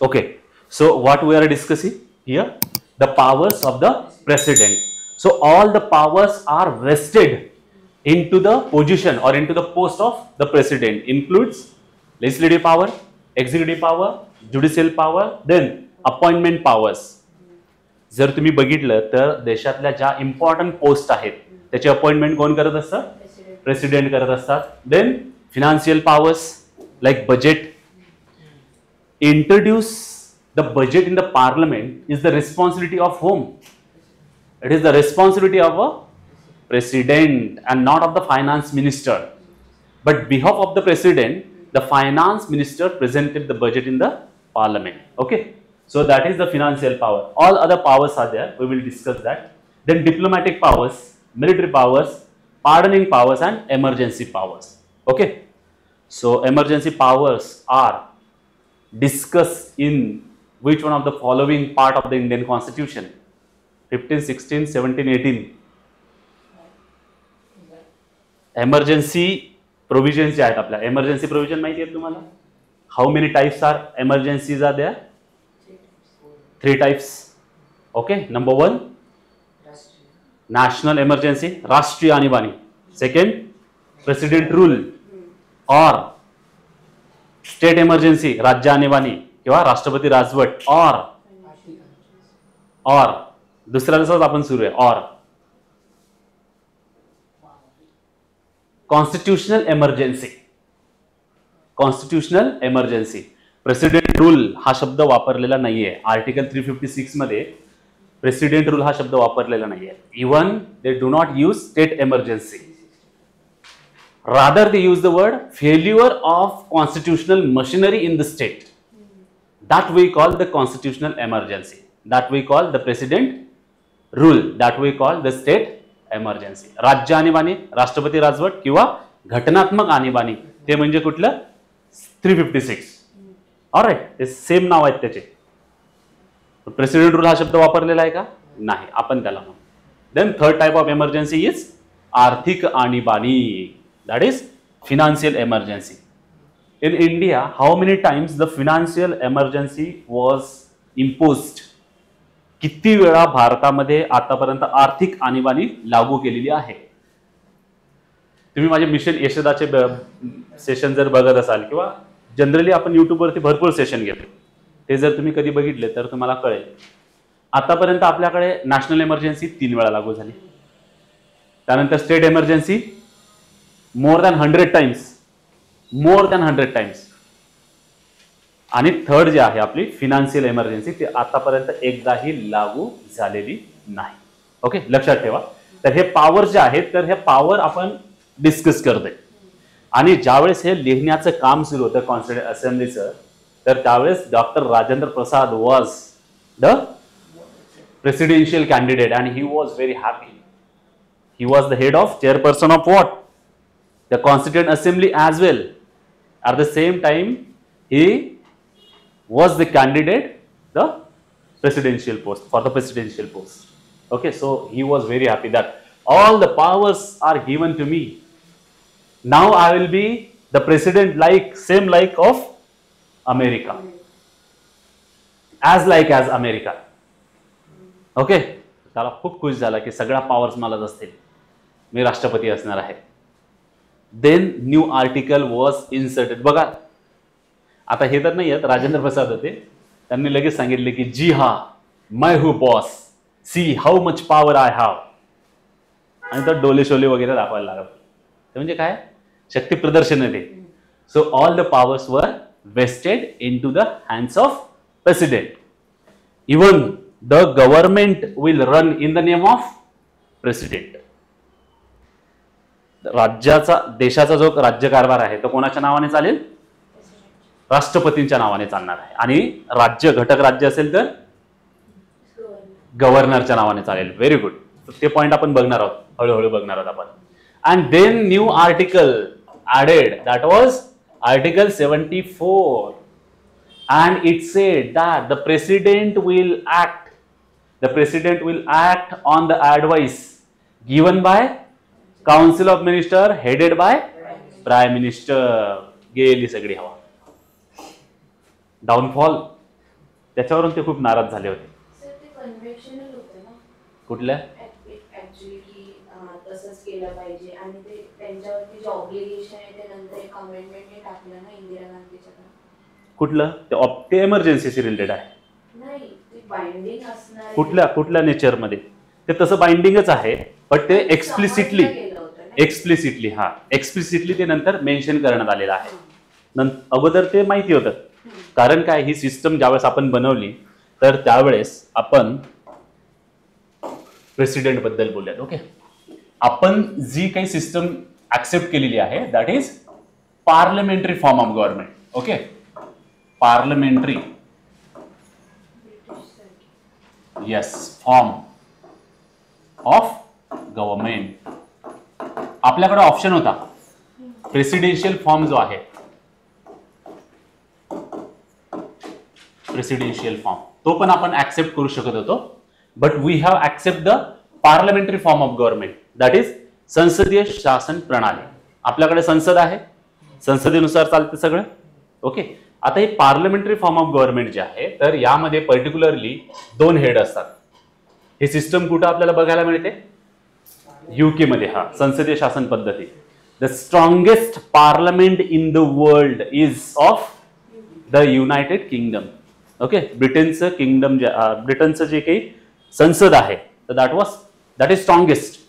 Okay, so what we are discussing here, the powers of the president. So all the powers are vested into the position or into the post of the president, includes legislative power, executive power, judicial power, then appointment powers. जर तुम्ही बघितलं तर देशातल्या ज्या important post आहेत त्याची appointment कोण करत असतं? प्रेसिडेंट करत असतात. Then financial powers like budget. Introduce the budget in the parliament is the responsibility of whom? It is the responsibility of a president and not of the finance minister. But behalf of the president, the finance minister presented the budget in the parliament. Okay, so that is the financial power. All other powers are there, we will discuss that. Then diplomatic powers, military powers, pardoning powers and emergency powers. Okay, so emergency powers are discussed in which one of the following part of the Indian Constitution? 15, 16, 17, 18. Emergency provisions जे आहेत आपल्या, emergency provision माहिती आहे तुम्हाला? How many types are emergencies are there? 3 types. Okay, number 1, national emergency, राष्ट्रीय आणीबाणी. Second, president rule or state emergency, राज्य आणीबाणी किंवा राष्ट्रपती राजवट. और दुसऱ्या दिवसात आपण सुरू आहे. और constitutional emergency. Constitutional emergency, president rule हा शब्द वापरलेला नाहीये. आर्टिकल 356 मध्ये प्रेसिडेंट रूल हा शब्द वापरलेला नाहीये. Even they do not use state emergency. Rather, they use the word failure of constitutional machinery in the state. That we call the constitutional emergency. That we call the president rule. That we call the state emergency. राज्य आणीबाणी, राष्ट्रपती राजवट किंवा घटनात्मक आणीबाणी ते म्हणजे कुठलं? 356. ऑलराइट, ते सेम नाव आहेत त्याचे. प्रेसिडेंट रूल हा शब्द वापरलेला आहे का? नाही, आपण त्याला म्हणू. Then third type of emergency is आर्थिक आणीबाणी. That is financial emergency. In India, how many times the financial emergency was imposed? किती वेळा भारतामध्ये आतापर्यंत आर्थिक आणीबाणी लागू केलेली आहे? तुम्ही माझे मिशन यशोदाचे सेशन जर बघत असाल किंवा जनरली आपण YouTube वरती भरपूर सेशन घेतो, ते जर तुम्ही कधी बघितले तर तुम्हाला कळेल. आतापर्यंत आपल्याकडे नॅशनल इमर्जन्सी 3 वेळा लागू झाली. त्यानंतर state emergency more than 100 times. आणि थर्ड जे आहे आपली फिनान्शियल इमर्जन्सी, ते आतापर्यंत एकदाही लागू झालेली नाही. ओके, लक्षात ठेवा. तर हे पॉवर जे आहेत, तर हे पॉवर आपण डिस्कस करतोय. आणि ज्यावेळेस हे लिहिण्याचं काम सुरू होतं कॉन्स्टिट्यूशन असेंब्लीचं, तर त्यावेळेस doctor Rajendra Prasad was the presidential candidate and he was very happy. He was the head of chairperson of what? The Constituent Assembly as well. At the same time, he was the candidate, the presidential post, for the presidential post. Okay, so he was very happy that all the powers are given to me. Now I will be the president, same like of America, as like as America. Okay, त्याला खूप खुश झाला की सगळ्या powers मलाच असतील, मी राष्ट्रपती असणार आहे. Then new article was inserted. बघा, आता हे तर नाही आहेत, राजेंद्र प्रसाद होते, त्यांनी लगेच सांगितले की जी हा मै हू boss, see how much power I have. आणि तर डोले शोले वगैरे दाखवायला लागत. ते म्हणजे काय? शक्ती प्रदर्शन आहे ते. So all the powers were vested in to the hands of president. Even the government will run in the name of president. राज्याचा, देशाचा जो राज्यकारभार आहे तो कोणाच्या नावाने चालेल? राष्ट्रपतींच्या नावाने चालणार आहे. आणि राज्य, घटक राज्य असेल तर गव्हर्नरच्या नावाने चालेल. Very good. ते पॉइंट आपण बघणार आहोत, हळूहळू बघणार आहोत आपण. And then new article added, that was article 74. And it said that the president will act on the advice given by council of minister headed by prime minister. गेली सगळी हवा. डाउनफॉल त्याच्यावरून ते खूप नाराज झाले होते. सर ते कन्व्हेन्शनल होते ना कुठल्या? ऍक्च्युली की तसंच केलं पाहिजे आणि ते त्यांच्यावरती जे ऑब्लिगेशन आहे ते नंतर एक अमेंडमेंटने टाकलं ना इंदिरा गांधीच्या. कुठलं? ते एमर्जन्सीशी रिलेटेड आहे. नाही ते बाइंडिंग असणार आहे. कुठल्या नेचरमध्ये ते तसं बाइंडिंगच आहे, पण ते एक्सप्लिसिटली ते नंतर मेन्शन करण्यात आलेलं आहे. अगोदर ते माहिती होतं. कारण काय, ही सिस्टम ज्यावेळेस आपण बनवली तर त्यावेळेस आपण प्रेसिडेंट बद्दल बोलूयात. ओके, आपण जी काही सिस्टम ऍक्सेप्ट केलेली आहे that is parliamentary form of government. Okay, parliamentary form of government. आपल्याकडे ऑप्शन होता प्रेसिडेन्शियल फॉर्म जो आहे, प्रेसिडेन्शियल फॉर्म तो पण आपण ऍक्सेप्ट करू शकत होतो. But we have accept the parliamentary form of government that is संसदीय शासन प्रणाली. आपल्याकडे संसद आहे, संसदेनुसार चालते सगळं. ओके, आता ही पार्लमेंटरी फॉर्म ऑफ गव्हर्नमेंट जे आहे तर यामध्ये पर्टिक्युलरली 2 हेड असतात. हे सिस्टम कुठं आपल्याला बघायला मिळते? UK मध्ये. हा संसदीय शासन पद्धती. The strongest parliament in the world is of the United Kingdom. Okay, ब्रिटनचं जे काही संसद आहे तर that is strongest.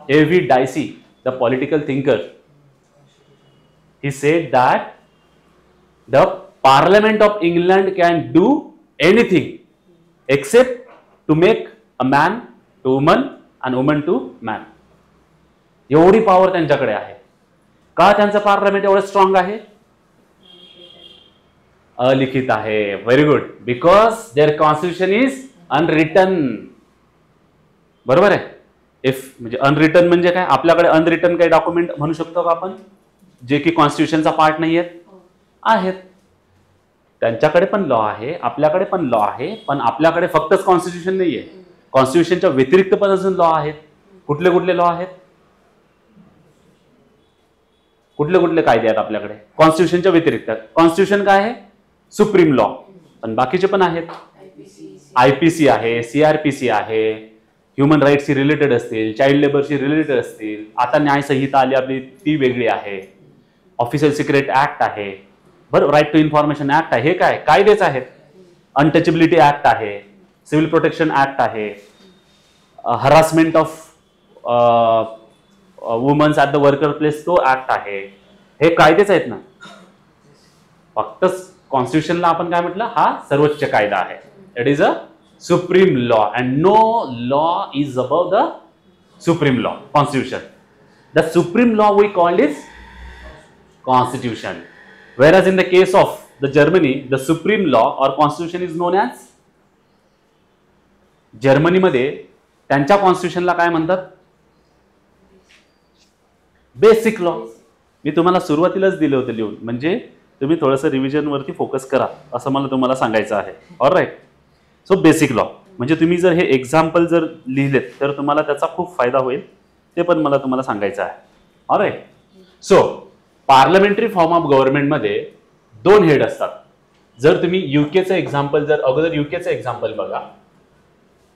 A.V. Dicey, the political thinker, he said that the Parliament of England can do anything except to make a man to woman and woman to man. एवढी power त्यांच्याकडे आहे. का त्यांचं पार्लमेंट एवढं strong आहे? अलिखित आहे. Very good. Because their constitution is unwritten. बरोबर आहे. इफ म्हणजे अनरिटन म्हणजे काय? आपल्याकडे अनरिटन काही डॉक्युमेंट म्हणू शकतो का आपण, जे की कॉन्स्टिट्यूशनचा पार्ट नाही आहेत? त्यांच्याकडे पण लॉ आहे, आपल्याकडे पण लॉ आहे, पण आपल्याकडे फक्तच कॉन्स्टिट्यूशन नाहीये. कॉन्स्टिट्यूशनच्या व्यतिरिक्त पण अजून लॉ आहेत. कुठले कुठले लॉ आहेत? कुठले कुठले कायदे आहेत आपल्याकडे कॉन्स्टिट्यूशनच्या व्यतिरिक्त? कॉन्स्टिट्यूशन काय आहे? Supreme law. पण बाकीचे पण आहेत. IPC आहे, CRPC आहे, ह्युमन राईट्सशी रिलेटेड असतील, चाइल्ड लेबरशी रिलेटेड असतील. आता न्यायसंहिता आली आपली, ती वेगळी आहे. ऑफिशियल सिक्रेट ऍक्ट आहे, बरं, राईट टू इन्फॉर्मेशन ऍक्ट आहे. हे काय कायदेच आहेत. अनटचेबिलिटी ऍक्ट आहे, सिव्हिल प्रोटेक्शन ऍक्ट आहे, harassment of womens at the worker place तो ऍक्ट आहे. हे कायदेच आहेत ना. फक्त कॉन्स्टिट्यूशनला आपण काय म्हटलं, हा सर्वोच्च कायदा आहे. It is a supreme law and no law is above the supreme law, constitution. The supreme law we call is constitution, whereas in the case of the Germany, the supreme law or constitution is known as, Germany मध्ये त्यांच्या कॉन्स्टिट्यूशनला काय म्हणतात? Basic law. मी तुम्हाला सुरुवातीलाच दिलं होतं लिहून, म्हणजे तुम्ही थोडंसं रिव्हिजन वरती फोकस करा असं मला तुम्हाला सांगायचं आहे. ऑलराईट. सो बेसिक लॉ म्हणजे तुम्ही जर हे एक्झाम्पल जर लिहिलेत तर तुम्हाला त्याचा खूप फायदा होईल, ते पण मला तुम्हाला सांगायचं आहे. Alright. So parliamentary form of गव्हर्नमेंटमध्ये 2 हेड असतात. जर तुम्ही युकेचं एक्झाम्पल, जर अगोदर युकेचं एक्झाम्पल बघा,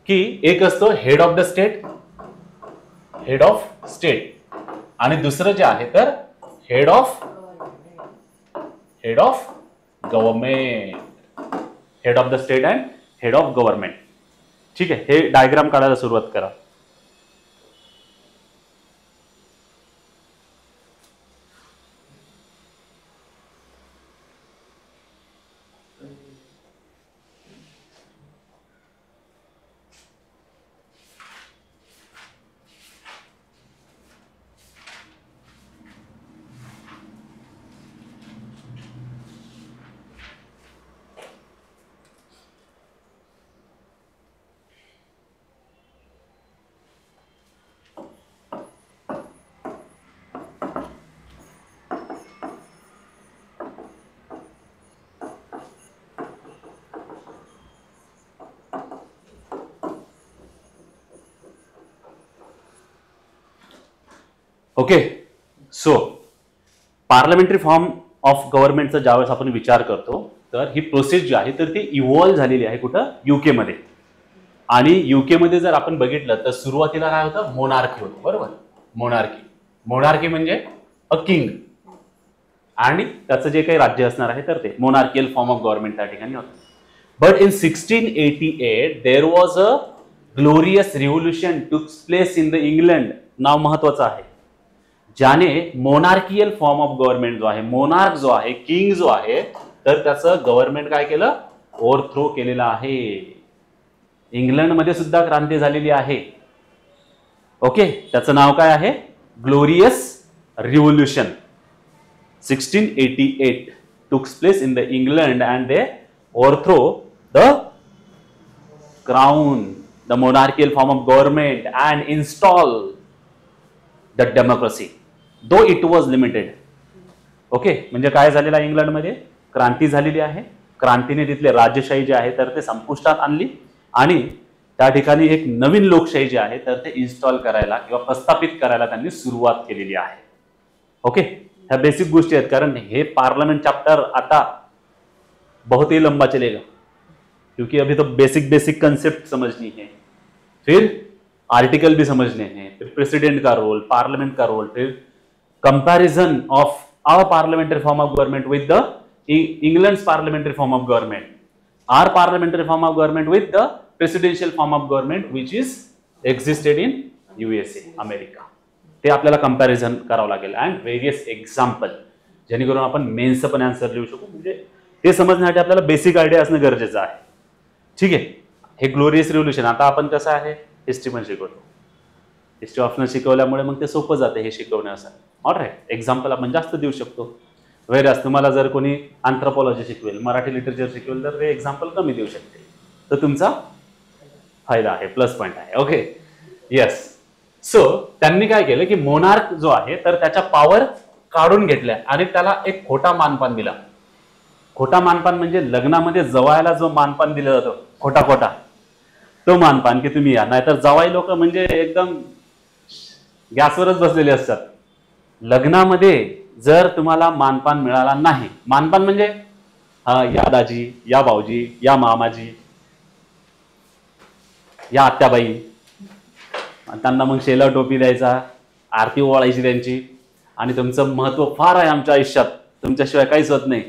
की एक असतो हेड ऑफ द स्टेट, आणि दुसरं जे आहे तर head of government. Head of the state and head of government. ठीक आहे, हे डायग्राम काढायला सुरुवात करा. Okay. So parliamentary form of गव्हर्नमेंटचा ज्यावेळेस आपण विचार करतो तर ही प्रोसेस जी आहे तर ती इव्हॉल्व्ह झालेली आहे कुठं, युके मध्ये. आणि युके मध्ये जर आपण बघितलं तर सुरुवातीला काय होतं, मोनार्की होतं, बरोबर. मोनार्की म्हणजे अ किंग, आणि त्याचं जे काही राज्य असणार आहे तर ते मोनार्कियल फॉर्म ऑफ गव्हर्नमेंट त्या ठिकाणी होतं. But in 1688 there was a glorious revolution took place in the England. नाव महत्वाचं आहे, ज्याने मोनार्कियल फॉर्म ऑफ गव्हर्नमेंट जो आहे, मोनार्क जो आहे, किंग जो आहे, तर त्याचं गव्हर्नमेंट काय केलं, ओव्हरथ्रो केलेलं आहे. इंग्लंडमध्ये सुद्धा क्रांती झालेली आहे. ओके, त्याचं नाव काय आहे, glorious revolution. 1688 took place in the England and they overthrow the crown, the monarchical form of government and install the democracy, though it was limited. Okay, म्हणजे काय झालेलं आहे, इंग्लंडमध्ये क्रांती झालेली आहे. क्रांतीने तिथले राजेशाही जे आहे तर ते संपुष्टात आणली आणि त्या ठिकाणी एक नवीन लोकशाही जी आहे तर ते इन्स्टॉल करायला किंवा प्रस्थापित करायला त्यांनी सुरुवात केलेली आहे. ओके, ह्या बेसिक गोष्टी आहेत, कारण हे पार्लियामेंट चैप्टर आता बहुत ही लंबा चलेगा, क्योंकि अभी तो बेसिक कंसेप्ट समझनी है, फिर आर्टिकल भी समझने हैं, फिर प्रेसिडेंट का रोल, पार्लियामेंट का रोल, फिर comparison of our parliamentary form of government with the England's parliamentary form of government, our parliamentary form of government with the presidential form of government which is existed in USA, America. ते आपल्याला comparison करावं लागेल and various example, जेणेकरून आपण मेन्सचं पण answer लिहू शकू. म्हणजे ते समजण्यासाठी आपल्याला बेसिक आयडिया असणं गरजेचं आहे. ठीक आहे, हे ग्लोरियस रिव्होल्युशन. आता आपण कसं आहे, हिस्ट्री पण शिकवतो, हिस्ट्री ऑप्शनल शिकवल्यामुळे मग ते सोपं जाते हे शिकवण्यासाठी. ऑलराईट, एक्झाम्पल आपण जास्त देऊ शकतो. व्हेरॅज तुम्हाला जर कोणी अँथ्रोपॉलॉजी शिकवेल, मराठी लिटरेचर शिकवेल तर ते एक्झाम्पल कमी देऊ शकते, तर तुमचा फायदा आहे, प्लस पॉईंट आहे. Okay, yes. सो त्यांनी काय केलं की मोनार्क जो आहे तर त्याच्या पॉवर काढून घेतल्या आणि त्याला एक खोटा मानपान दिला. खोटा मानपान म्हणजे लग्नामध्ये जवायला जो मानपान दिला जातो, खोटा तो मानपान, की तुम्ही या. नाहीतर जवाई लोक म्हणजे एकदम गॅसवरच बसलेले असतात. लग्नामध्ये जर तुम्हाला मानपान मिळाला नाही, मानपान म्हणजे या दाजी, या भाऊजी, या मामाजी, या आत्याबाई, त्यांना मग शेला टोपी द्यायचा, आरती ओवाळायची त्यांची, आणि तुमचं महत्व फार आहे आमच्या आयुष्यात, तुमच्याशिवाय काहीच होत नाही,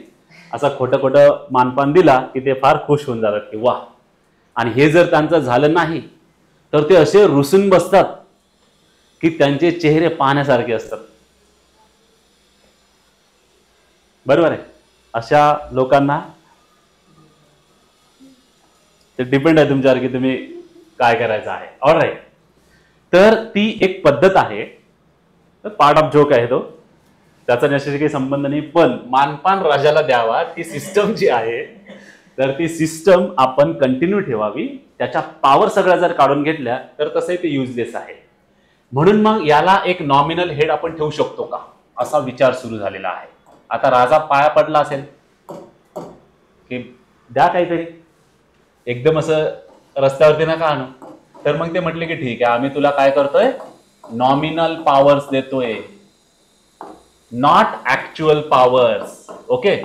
असं खोटं मानपान दिला की ते फार खुश होऊन जातात की वा. आणि हे जर त्यांचं झालं नाही तर ते असे रुसून बसतात की त्यांचे चेहरे पाहण्यासारखे असतात. बरोबर आहे, अशा लोकांना ते डिपेंड आहे तुमच्यावर की तुम्ही काय करायचं आहे. ऑलराईट, तर ती एक पद्धत आहे, पार्ट ऑफ जोक आहे तो, त्याचा त्याच्याशी काही संबंध नाही. पण मानपान राजाला द्यावा, ती सिस्टम जी आहे तर ती सिस्टम आपण कंटिन्यू ठेवावी. त्याच्या पॉवर सगळ्या जर काढून घेतल्या तर तसंही ते युजलेस आहे. म्हणून मग याला एक नॉमिनल हेड आपण ठेवू शकतो का, असा विचार सुरू झालेला आहे. आता राजा पाया पडला असेल की द्या काहीतरी, एकदम असं रस्त्यावरती नका आणू, तर मग ते म्हटले की ठीक आहे, आम्ही तुला काय करतोय, नॉमिनल पॉवर्स देतोय, नॉट ऍक्च्युअल पॉवर्स. ओके,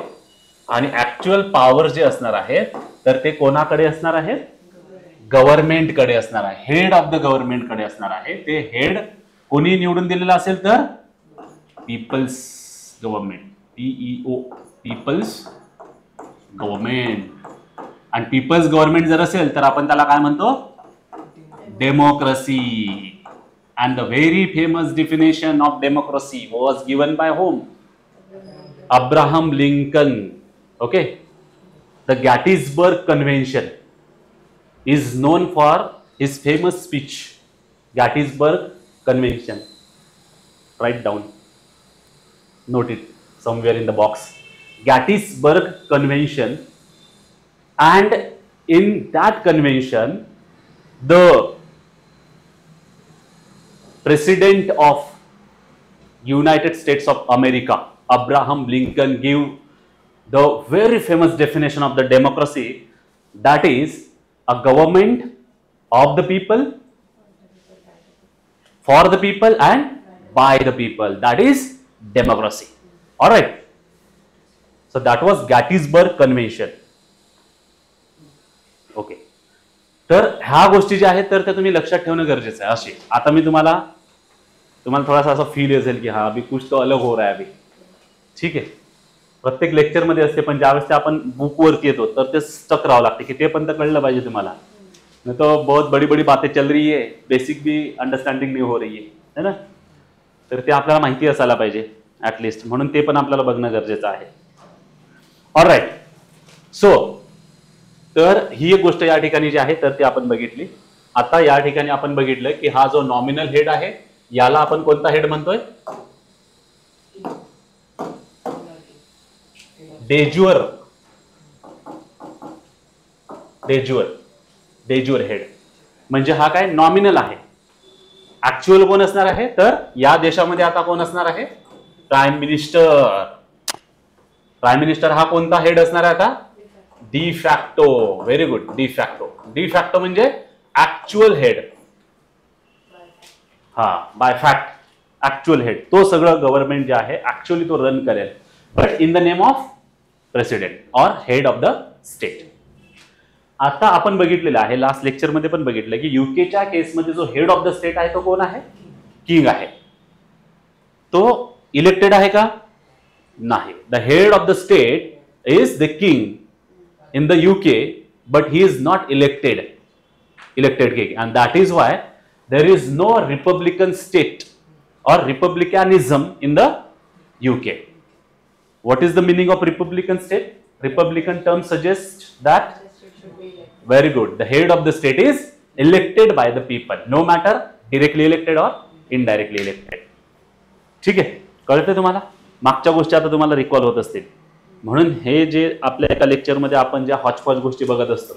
आणि ऍक्च्युअल पॉवर जे असणार आहेत तर ते कोणाकडे असणार आहेत, गव्हर्नमेंट कडे असणार आहे, हेड ऑफ द गव्हर्नमेंट कडे असणार आहे. ते हेड कोणी निवडून दिलेलं असेल तर people's government, PEO, people's government. आणि पीपल्स गव्हर्नमेंट जर असेल तर आपण त्याला काय म्हणतो, democracy. And the very famous definition of democracy was given by whom? Abraham Lincoln. Okay, the Gettysburg Convention is known for his famous speech, Gettysburg Convention. Write down, note it somewhere in the box, Gettysburg Convention. And in that convention, the President of United States of America, Abraham Lincoln, gave the very famous definition of the democracy, that is a government of the people, for the people and by the people, that is democracy. All right, so that was Gettysburg convention. Okay, तर ह्या गोष्टी ज्या आहेत तर त्या तुम्ही लक्षात ठेवणं गरजेचं आहे. असे आता मी तुम्हाला थोडासा असा फील असेल की हा अभी कुछ तो अलग हो रहा है अभी, ठीक आहे. प्रत्येक लेक्चरमध्ये असते, पण ज्यावेळेस ते आपण बुकवरती येतो तर ते स्टक राहावं लागते की ते पण तर कळलं पाहिजे तुम्हाला. नहीं तो बहुत बड़ी बड़ी बातें चल रही है, बेसिक भी अंडरस्टँडिंग नहीं हो रही है ना. तर ते आपल्याला माहिती असायला पाहिजे ऍटलिस्ट, म्हणून ते पण आपल्याला बघणं गरजेचं आहे. ऑलराईट, सो तर ही एक गोष्ट या ठिकाणी जी आहे तर ती आपण बघितली. आता या ठिकाणी आपण बघितलं की हा जो नॉमिनल हेड आहे याला आपण कोणता हेड म्हणतोय? डेज्युअर. डेज्युअर, डेज्युअर हेड म्हणजे हा काय नॉमिनल आहे. ऍक्च्युअल कोण असणार आहे तर या देशामध्ये आता कोण असणार आहे? Prime minister. प्राईम मिनिस्टर हा कोणता हेड असणार आहे आता? D facto. Very good, D facto. D facto म्हणजे ऍक्च्युअल हेड. हा, बाय फॅक्ट ऍक्च्युअल हेड. तो सगळं गव्हर्नमेंट जे आहे ऍक्च्युअली तो रन करेल, but in the name of president or head of the state. आता आपण बघितलेलं आहे, लास्ट लेक्चरमध्ये पण बघितलं की युकेच्या केसमध्ये जो हेड ऑफ द स्टेट आहे तो कोण आहे? किंग आहे. तो इलेक्टेड आहे का? नाही. The head of the state is the king in the UK, but he is not elected king, and that is why there is no republican state or republicanism in the UK. What is the meaning of republican state? Republican term suggests that, very good, the head of the state is elected by the people, no matter directly elected or indirectly elected. ठीक आहे, कळते तुम्हाला? मागच्या गोष्टी आता तुम्हाला recall होत असतील. म्हणून हे जे आपल्या एका लेक्चरमध्ये आपण ज्या हॉचपॉच गोष्टी बघत असतो,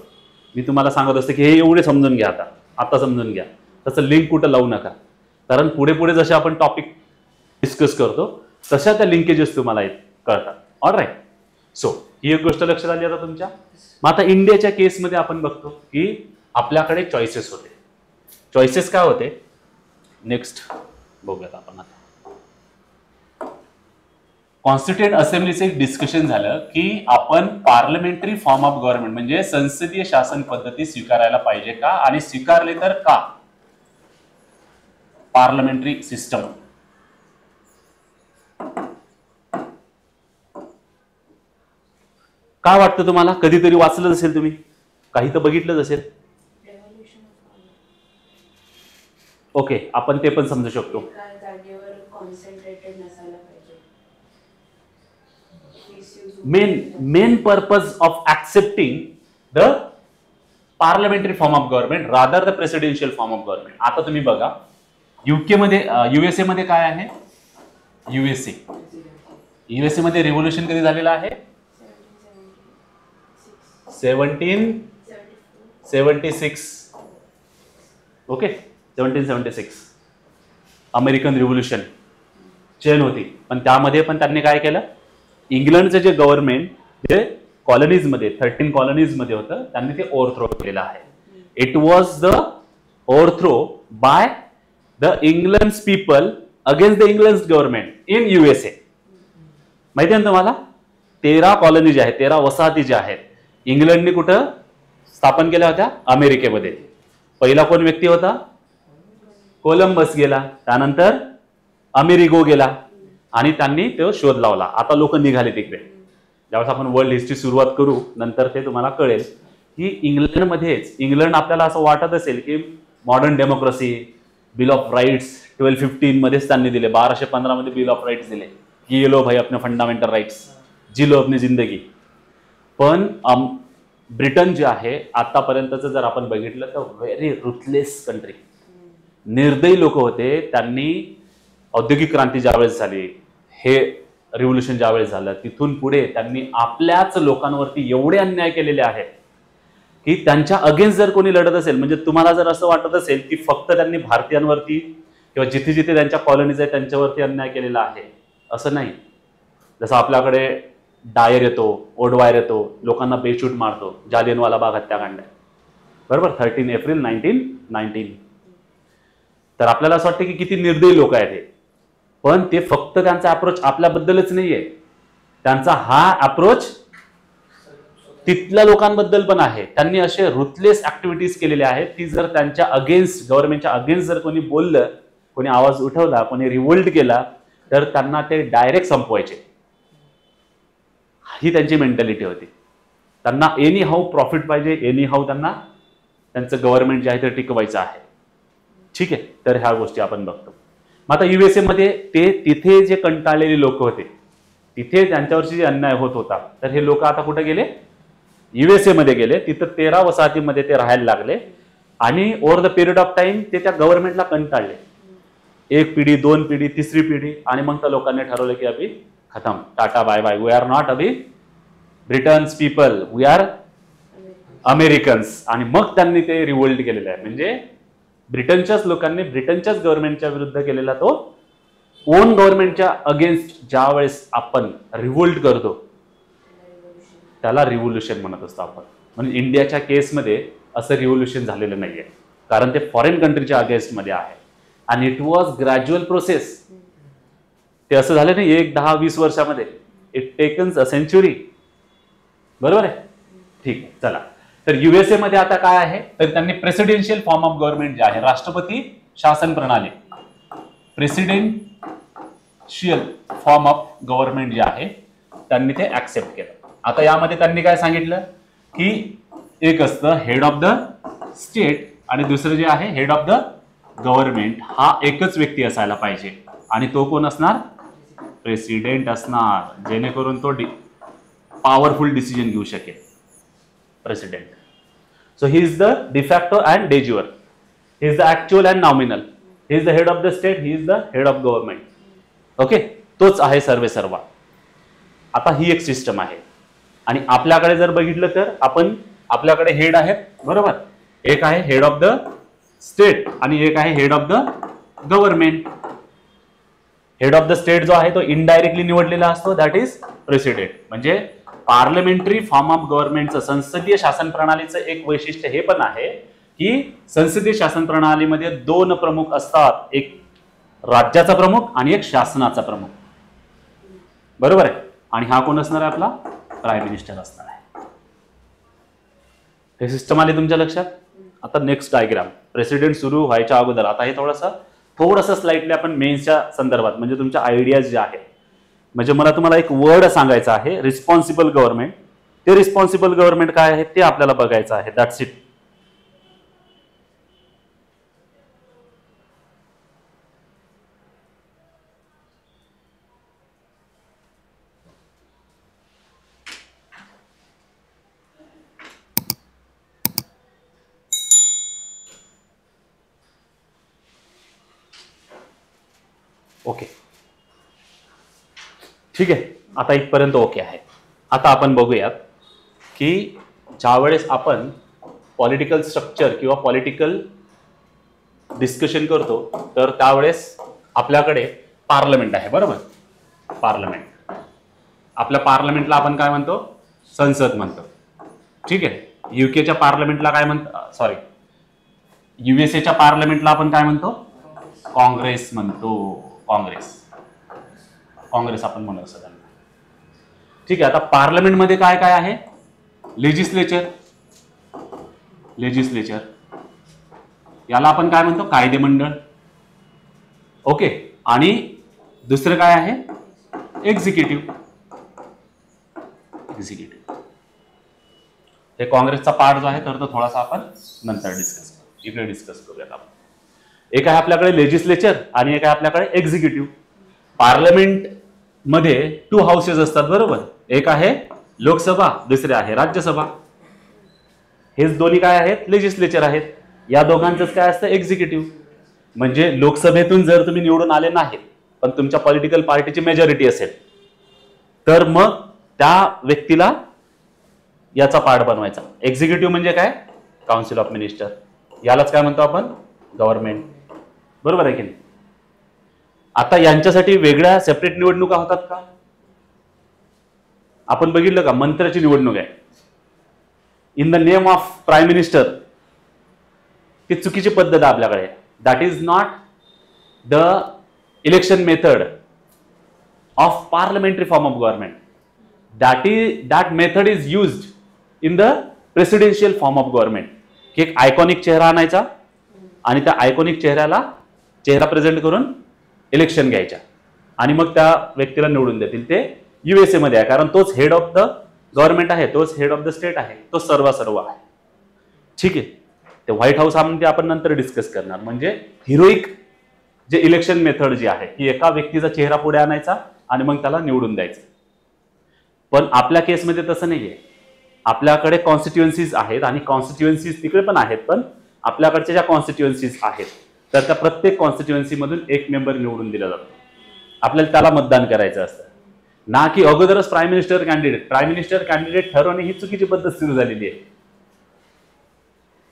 मी तुम्हाला सांगत असतो की हे एवढे समजून घ्या, आता समजून घ्या, तसं लिंक कुठं लावू नका, कारण पुढे पुढे जसे आपण टॉपिक डिस्कस करतो तशा त्या लिंकेजेस तुम्हाला कळतात. ऑलराईट, सो ही एक गोष्ट लक्षात आली आता तुमच्या. मग आता इंडियाच्या केसमध्ये आपण बघतो की आपल्याकडे चॉईसेस होते. चॉईसेस काय होते नेक्स्ट बघूयात आपण. आता कॉन्स्टिट्युएंट असेंब्लीचं एक डिस्कशन झालं की आपण पार्लमेंटरी फॉर्म ऑफ गव्हर्नमेंट म्हणजे संसदीय शासन पद्धती स्वीकारायला पाहिजे का, आणि स्वीकारले तर का? Parliamentary system. काय वाटतं तुम्हाला? कधीतरी वाचलं असेल तुम्ही, काही तर बघितलंच असेल. ओके, आपण ते पण समजू शकतो. main purpose of accepting the parliamentary form of government rather the presidential form of government. आता तुम्ही बघा युके मध्ये, युएसए मध्ये काय आहे? युएसए मध्ये रिव्होल्यूशन कधी झालेलं आहे? 1776. ओके, 1776 अमेरिकन रिव्होल्यूशन चेन होती. पण त्यामध्ये पण त्यांनी काय केलं? इंग्लंडचं जे गव्हर्नमेंट जे कॉलनीज मध्ये 13 कॉलनीज मध्ये होतं त्यांनी ते ओव्हरथ्रो केलेलं आहे. It was the overthrow by the England's people against the England government in USA. माहिती आहे ना तुम्हाला? 13 कॉलनी ज्या आहेत, 13 वसाहती ज्या आहेत, इंग्लंडने कुठं स्थापन केल्या होत्या? अमेरिकेमध्ये. पहिला कोण व्यक्ती होता? कोलंबस गेला, त्यानंतर अमेरिगो गेला, आणि त्यांनी तो शोध लावला. आता लोक निघाले तिकडे. ज्यावेळेस आपण वर्ल्ड हिस्ट्री सुरुवात करू नंतर ते तुम्हाला कळेल की इंग्लंडमध्येच, इंग्लंड आपल्याला असं वाटत असेल की modern democracy, bill of rights 1215 मध्येच त्यांनी दिले, 1215 मध्ये बिल ऑफ राईट्स दिले की ये लो भाई अपने फंडामेंटल राईट्स, जी लो अपनी जिंदगी. पण ब्रिटन जे आहे आतापर्यंतचं जर आपण बघितलं तर व्हेरी रुथलेस कंट्री, निर्दयी लोक होते. त्यांनी औद्योगिक क्रांती ज्यावेळेस झाली, हे रिव्होल्यूशन ज्यावेळेस झालं, तिथून पुढे त्यांनी आपल्याच लोकांवरती एवढे अन्याय केलेले आहेत की त्यांच्या अगेन्स्ट जर कोणी लढत असेल, म्हणजे तुम्हाला जर असं वाटत असेल की फक्त त्यांनी भारतीयांवरती किंवा जिथे जिथे त्यांच्या कॉलनीज आहेत त्यांच्यावरती अन्याय केलेला आहे, असं नाही. जसं आपल्याकडे डायर येतो, ओडवायर येतो, लोकांना बेशूट मारतो, जालियनवाला बाग हत्याकांड, बरोबर, 13 एप्रिल 1919. तर आपल्याला असं वाटतं की किती निर्दयी लोक आहेत हे, पण ते फक्त त्यांचा अप्रोच आपल्याबद्दलच नाहीये, त्यांचा हा अप्रोच तिथल्या लोकांबद्दल पण आहे. त्यांनी असे रुथलेस ऍक्टिव्हिटीज केलेल्या आहेत की जर त्यांच्या अगेन्स्ट, गव्हर्नमेंटच्या अगेन्स्ट जर कोणी बोललं, कोणी आवाज उठवला, कोणी रिव्होल्ट केला, तर त्यांना ते डायरेक्ट संपवायचे. ही त्यांची मेंटॅलिटी होती. त्यांना एनी हाऊ प्रॉफिट पाहिजे, एनी हाऊ त्यांना त्यांचं गव्हर्नमेंट जे आहे ते टिकवायचं आहे. ठीक आहे, तर ह्या गोष्टी आपण बघतो. मग आता युएसए मध्ये ते तिथे जे कंटाळलेले लोक होते, तिथे त्यांच्यावरची जे अन्याय होत होता, तर हे लोक आता कुठे गेले? युएसए मध्ये गेले. तिथं 13 वसाहतीमध्ये ते राहायला लागले आणि over the period of time ते त्या गव्हर्नमेंटला कंटाळले. एक पिढी, 2 पिढी, 3री पिढी, आणि मग त्या लोकांनी ठरवलं की अभि खतम, tata bye bye, we are not अभि Britain's people, we are Americans. आणि मग त्यांनी ते रिव्होल्ट केलेलं आहे. म्हणजे ब्रिटनच्याच लोकांनी ब्रिटनच्याच गव्हर्नमेंटच्या विरुद्ध केलेला तो ओन गव्हर्नमेंटच्या अगेन्स्ट ज्या वेळेस आपण रिव्होल्ट करतो त्याला रिव्होल्युशन म्हणत असतो आपण. म्हणजे इंडियाच्या केसमध्ये असं रिव्होल्युशन झालेलं नाहीये, कारण ते फॉरेन कंट्रीच्या अगेन्स्ट मध्ये आहे. आणि इट वॉज ग्रॅज्युअल प्रोसेस. ते असं झालं नाही 1, 10, 20 वर्षामध्ये. It takens a century. बरोबर आहे? ठीक आहे, चला. तर युएसए मध्ये आता काय आहे, तर त्यांनी प्रेसिडेन्शियल फॉर्म ऑफ गव्हर्नमेंट जे आहे, राष्ट्रपती शासन प्रणाली, प्रेसिडेन्शियल फॉर्म ऑफ गव्हर्नमेंट जे आहे त्यांनी ते ऍक्सेप्ट केलं. आता यामध्ये त्यांनी काय सांगितलं की एक असतं हेड ऑफ द स्टेट आणि दुसरं जे आहे हेड ऑफ द गव्हर्नमेंट. हा एकच व्यक्ती असायला पाहिजे आणि तो कोण असणार? प्रेसिडेंट असणार, जेणेकरून तो पॉवरफुल डिसिजन घेऊ शकेल. President. So he is the de facto and de jure. He is the actual and nominal. He is the head of the state. He is the head of government. Okay, तोच आहे सर्वे सर्वा. आता ही एक system आहे. आणि आपल्याकडे जर बघितलं तर आपल्याकडे हेड आहेत, बरोबर. एक आहे हेड ऑफ द स्टेट आणि एक आहे head of the government. Head of the state जो आहे तो इनडायरेक्टली निवडलेला असतो, दॅट इज प्रेसिडेंट. म्हणजे पार्लमेंटरी फॉर्म ऑफ गव्हर्नमेंटचं, संसदीय शासन प्रणालीचं एक वैशिष्ट्य हे पण आहे की संसदीय शासन प्रणालीमध्ये 2 प्रमुख असतात, एक राज्याचा प्रमुख आणि एक शासनाचा प्रमुख. बरोबर आहे. आणि हा कोण असणार आहे? आपला प्राईम मिनिस्टर असणार आहे. हे सिस्टम आले तुमच्या लक्षात. आता नेक्स्ट डायग्राम, प्रेसिडेंट सुरू व्हायच्या अगोदर. आता हे थोडंसं स्लाइटली आपण मेन्सच्या संदर्भात, म्हणजे तुमच्या आयडियाज ज्या आहेत, म्हणजे मला तुम्हाला एक वर्ड सांगायचं आहे, रिस्पॉन्सिबल गव्हर्नमेंट. ते रिस्पॉन्सिबल गव्हर्नमेंट काय आहे ते आपल्याला बघायचं आहे. That's it. ओके, ठीक आहे. आता इथपर्यंत ओके आहे. आता आपण बघूयात की ज्यावेळेस आपण पॉलिटिकल स्ट्रक्चर किंवा पॉलिटिकल डिस्कशन करतो तर त्यावेळेस आपल्याकडे पार्लमेंट आहे, बरोबर. पार्लमेंट, आपल्या पार्लमेंटला आपण काय म्हणतो? संसद म्हणतो. ठीक आहे. युकेच्या पार्लमेंटला काय म्हणतो? सॉरी, युएसएच्या पार्लमेंटला आपण काय म्हणतो? काँग्रेस म्हणतो. काँग्रेस आपण म्हणू सगळ्यांना. ठीक आहे. आता पार्लमेंटमध्ये काय काय आहे? लेजिस्लेचर. याला आपण काय म्हणतो? कायदेमंडळ. ओके. आणि दुसरं काय आहे? एक्झिक्युटिव्ह. हे काँग्रेसचा पार्ट जो आहे तर तो थोडासा आपण नंतर डिस्कस करूयात आपण. एक आहे आपल्याकडे लेजिस्लेचर आणि एक आहे आपल्याकडे एक्झिक्युटिव्ह. पार्लमेंट मध्ये 2 हाऊसेस असतात, बरोबर. एक आहे लोकसभा, दुसरे आहे राज्यसभा. हेच दोन्ही काय आहेत? लेजिस्लेचर आहेत. या दोघांचंच काय असतं? एक्झिक्युटिव्ह. म्हणजे लोकसभेतून जर तुम्ही निवडून आले नाही पण तुमच्या पॉलिटिकल पार्टीची मेजॉरिटी असेल तर मग त्या व्यक्तीला याचा पार्ट बनवायचा. एक्झिक्युटिव्ह म्हणजे काय? Council of minister. यालाच काय म्हणतो आपण? गव्हर्नमेंट. बरोबर आहे की नाही? आता यांच्यासाठी वेगळ्या सेपरेट निवडणुका होतात का? आपण बघितलं का? मंत्र्याची निवडणूक आहे in the name of prime minister. ती चुकीची पद्धत आहे आपल्याकडे. That is not the election method of parliamentary form of government. That method is used in the presidential form of government, की एक आयकॉनिक चेहरा आणायचा आणि त्या आयकॉनिक चेहरा प्रेझेंट करून इलेक्शन घ्यायच्या आणि मग त्या व्यक्तीला निवडून देतील. ते USA मध्ये आहे, कारण तोच हेड ऑफ द गव्हर्नमेंट आहे, तोच हेड ऑफ द स्टेट आहे, तो सर्व आहे. ठीक आहे. ते व्हाईट हाऊस म्हणजे आपण नंतर डिस्कस करणार. म्हणजे हिरोईक जे इलेक्शन मेथड जी आहे की एका व्यक्तीचा चेहरा पुढे आणायचा आणि मग त्याला निवडून द्यायचं. पण आपल्या केसमध्ये तसं नाहीये. आपल्याकडे कॉन्स्टिट्युएन्सीज आहेत आणि कॉन्स्टिट्युएन्सीज तिकडे पण आहेत, पण आपल्याकडच्या ज्या कॉन्स्टिट्युएन्सीज आहेत तर त्या प्रत्येक कॉन्स्टिट्युएन्सी मधून एक मेंबर निवडून दिला जातो. आपल्याला त्याला मतदान करायचं असतं ना, की अगोदरच प्राईम मिनिस्टर कॅन्डिडेट ठरवणे ही चुकीची पद्धत सुरू झालेली आहे.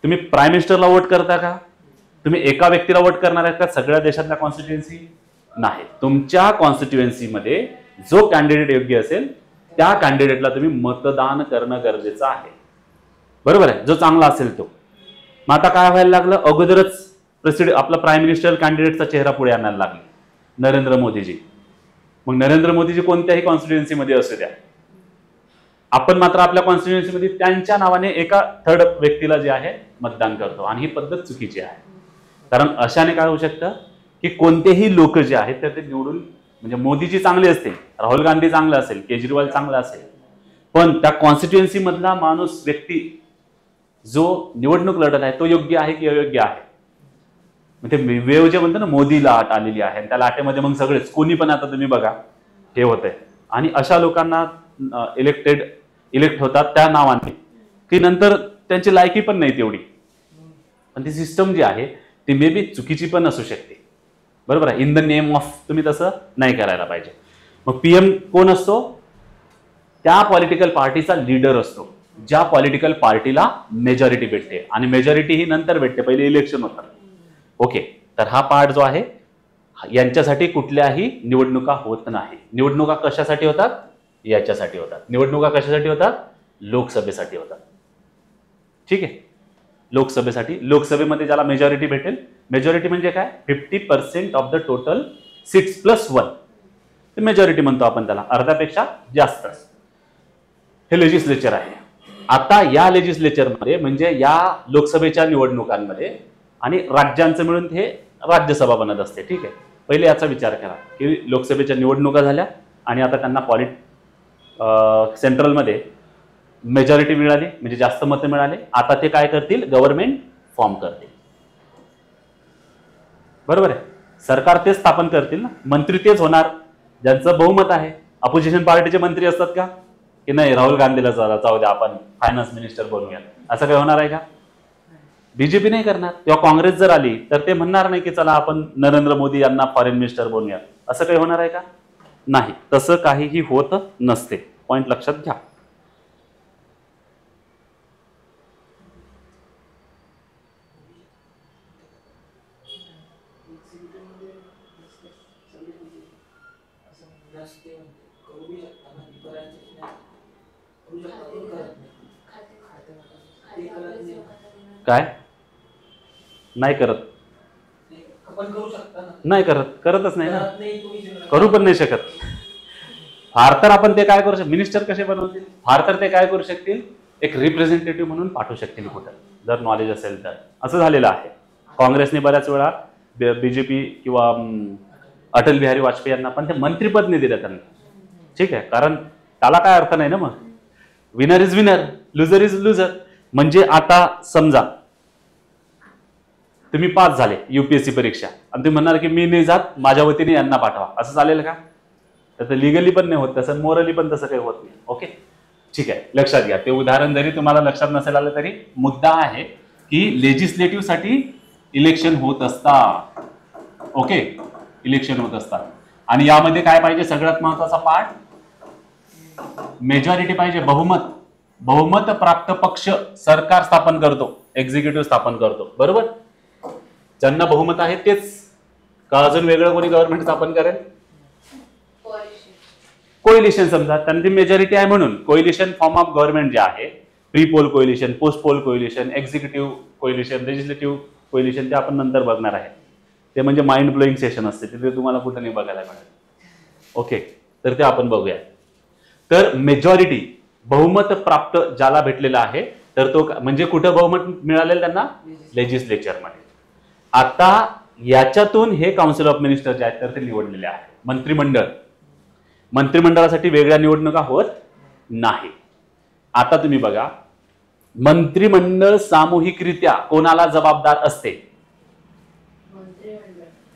तुम्ही प्राईम मिनिस्टरला वोट करता का? तुम्ही एका व्यक्तीला वोट करणार आहेत का सगळ्या देशातल्या कॉन्स्टिट्युएन्सी? नाही. तुमच्या कॉन्स्टिट्युएन्सीमध्ये जो कॅन्डिडेट योग्य असेल त्या कॅन्डिडेटला तुम्ही मतदान करणं गरजेचं आहे. बरोबर आहे, जो चांगला असेल तो. मग आता काय व्हायला लागलं, अगोदरच आपला प्राईम मिनिस्टर कॅन्डिडेटचा चेहरा पुढे आणायला लागले, नरेंद्र मोदीजी. मग नरेंद्र मोदीजी कोणत्याही कॉन्स्टिट्युएन्सीमध्ये असू द्या, आपण मात्र आपल्या कॉन्स्टिट्युएन्सीमध्ये त्यांच्या नावाने एका थर्ड व्यक्तीला जे आहे मतदान करतो आणि ही पद्धत चुकीची आहे. कारण अशाने काय होऊ शकतं की कोणतेही लोक जे आहेत तर ते निवडून, म्हणजे मोदीजी चांगले असतील, राहुल गांधी चांगला असेल, केजरीवाल चांगला असेल, पण त्या कॉन्स्टिट्युएन्सी मधला माणूस व्यक्ती जो निवडणूक लढत आहे तो योग्य आहे की अयोग्य आहे. ते वेव जे म्हणतो ना, मोदी लाट आलेली आहे, त्या लाटेमध्ये मग सगळेच कोणी पण आता तुम्ही बघा हे होतंय. आणि अशा लोकांना इलेक्ट होतात त्या नावाने की नंतर त्यांची लायकी पण नाही तेवढी. पण ती सिस्टम जी आहे ती मे बी चुकीची पण असू शकते. बरोबर आहे, इन द नेम ऑफ तुम्ही तसं नाही करायला पाहिजे. मग PM कोण असतो? त्या पॉलिटिकल पार्टीचा लीडर असतो, ज्या पॉलिटिकल पार्टीला मेजॉरिटी भेटते. आणि मेजॉरिटी ही नंतर भेटते, पहिले इलेक्शन होतात. ओके, तर हा पार्ट जो आहे यांच्यासाठी कुठल्याही निवडणुका होत नाही. निवडणुका कशासाठी होतात? याच्यासाठी होतात. निवडणुका कशासाठी होतात? लोकसभेसाठी होतात. ठीक आहे, लोकसभेसाठी. लोकसभेमध्ये ज्याला मेजॉरिटी भेटेल, मेजॉरिटी म्हणजे काय? 50% of the total seats plus 1, majority म्हणतो आपण त्याला, अर्ध्यापेक्षा जास्त. हे लेजिस्लेचर आहे. आता या लेजिस्लेचरमध्ये म्हणजे या लोकसभेच्या निवडणुकांमध्ये आणि राज्यांचं मिळून हे राज्यसभा बनत असते. ठीक आहे, पहिले याचा विचार करा की लोकसभेच्या निवडणुका झाल्या आणि आता त्यांना सेंट्रलमध्ये मेजॉरिटी मिळाली, म्हणजे जास्त मतं मिळाले. आता ते काय करतील? गव्हर्नमेंट फॉर्म करतील. बरोबर आहे, सरकार तेच स्थापन करतील ना, मंत्री तेच होणार ज्यांचं बहुमत आहे. अपोजिशन पार्टीचे मंत्री असतात का? की नाही राहुल गांधीला जाऊ द्या, आपण फायनान्स मिनिस्टर बनवूया, असं काय होणार आहे का? बीजेपी नाही करणार. किंवा काँग्रेस जर आली तर ते म्हणणार नाही की चला आपण नरेंद्र मोदी यांना फॉरेन मिनिस्टर बनवूया, असं काही होणार आहे का? नाही, तसं काहीही होत नसते. पॉइंट लक्षात घ्या. काय नाही करत? नाही करतच नाही ना, करू पण नाही शकत. फार तर आपण ते काय करू शकतो, मिनिस्टर कसे बनवतील? फार तर ते काय करू शकतील, एक रिप्रेझेंटेटिव्ह म्हणून पाठवू शकतील कुठं, जर नॉलेज असेल तर. असं झालेलं आहे. काँग्रेसने बऱ्याच वेळा बीजेपी किंवा अटल बिहारी वाजपेयी यांना पण ते मंत्रीपद नाही दिलं त्यांना. ठीक आहे, कारण त्याला काय अर्थ नाही ना. मग विनर इज विनर, लुझर इज लुझर. म्हणजे आता समजा तुम्ही पास झाले UPSC परीक्षा आणि तुम्ही म्हणणार की मी नाही जात, माझ्या वतीने यांना पाठवा, असं चालेल का? तर लिगली पण नाही होत तसं, मोरली पण तसं काही होत नाही. ओके, ठीक आहे, लक्षात घ्या. ते उदाहरण जरी तुम्हाला लक्षात नसेल आलं तरी मुद्दा आहे की लेजिस्लेटिव्ह साठी इलेक्शन होत असतात. ओके, इलेक्शन होत असतात. आणि यामध्ये काय पाहिजे? सगळ्यात महत्वाचा पार्ट मेजॉरिटी पाहिजे, बहुमत प्राप्त पक्ष सरकार स्थापन करतो, एक्झिक्युटिव्ह स्थापन करतो. बरोबर, ज्यांना बहुमत आहे तेच का अजून वेगळं कोणी गव्हर्नमेंट स्थापन करेल? कोएलिशन. समजा त्यांची मेजॉरिटी आहे म्हणून कोएलिशन फॉर्म ऑफ गव्हर्नमेंट जे आहे, pre poll coalition, post pole coalition, executive coalition, legislative coalition, ते आपण नंतर बघणार आहे. ते म्हणजे माइंड ब्लोईंग सेशन असते, तिथे तुम्हाला कुठं नाही बघायला मिळेल. ओके, तर ते आपण बघूया. तर मेजॉरिटी बहुमत प्राप्त ज्याला भेटलेला आहे तर तो म्हणजे कुठं बहुमत मिळालेलं त्यांना लेजिस्लेचरमध्ये. आता याच्यातून हे काउन्सिल ऑफ मिनिस्टर जे आहेत तर ते निवडलेले आहे. मंत्रिमंडळासाठी वेगळ्या निवडणुका होत नाही. आता तुम्ही बघा, मंत्रिमंडळ सामूहिकरित्या कोणाला जबाबदार असते?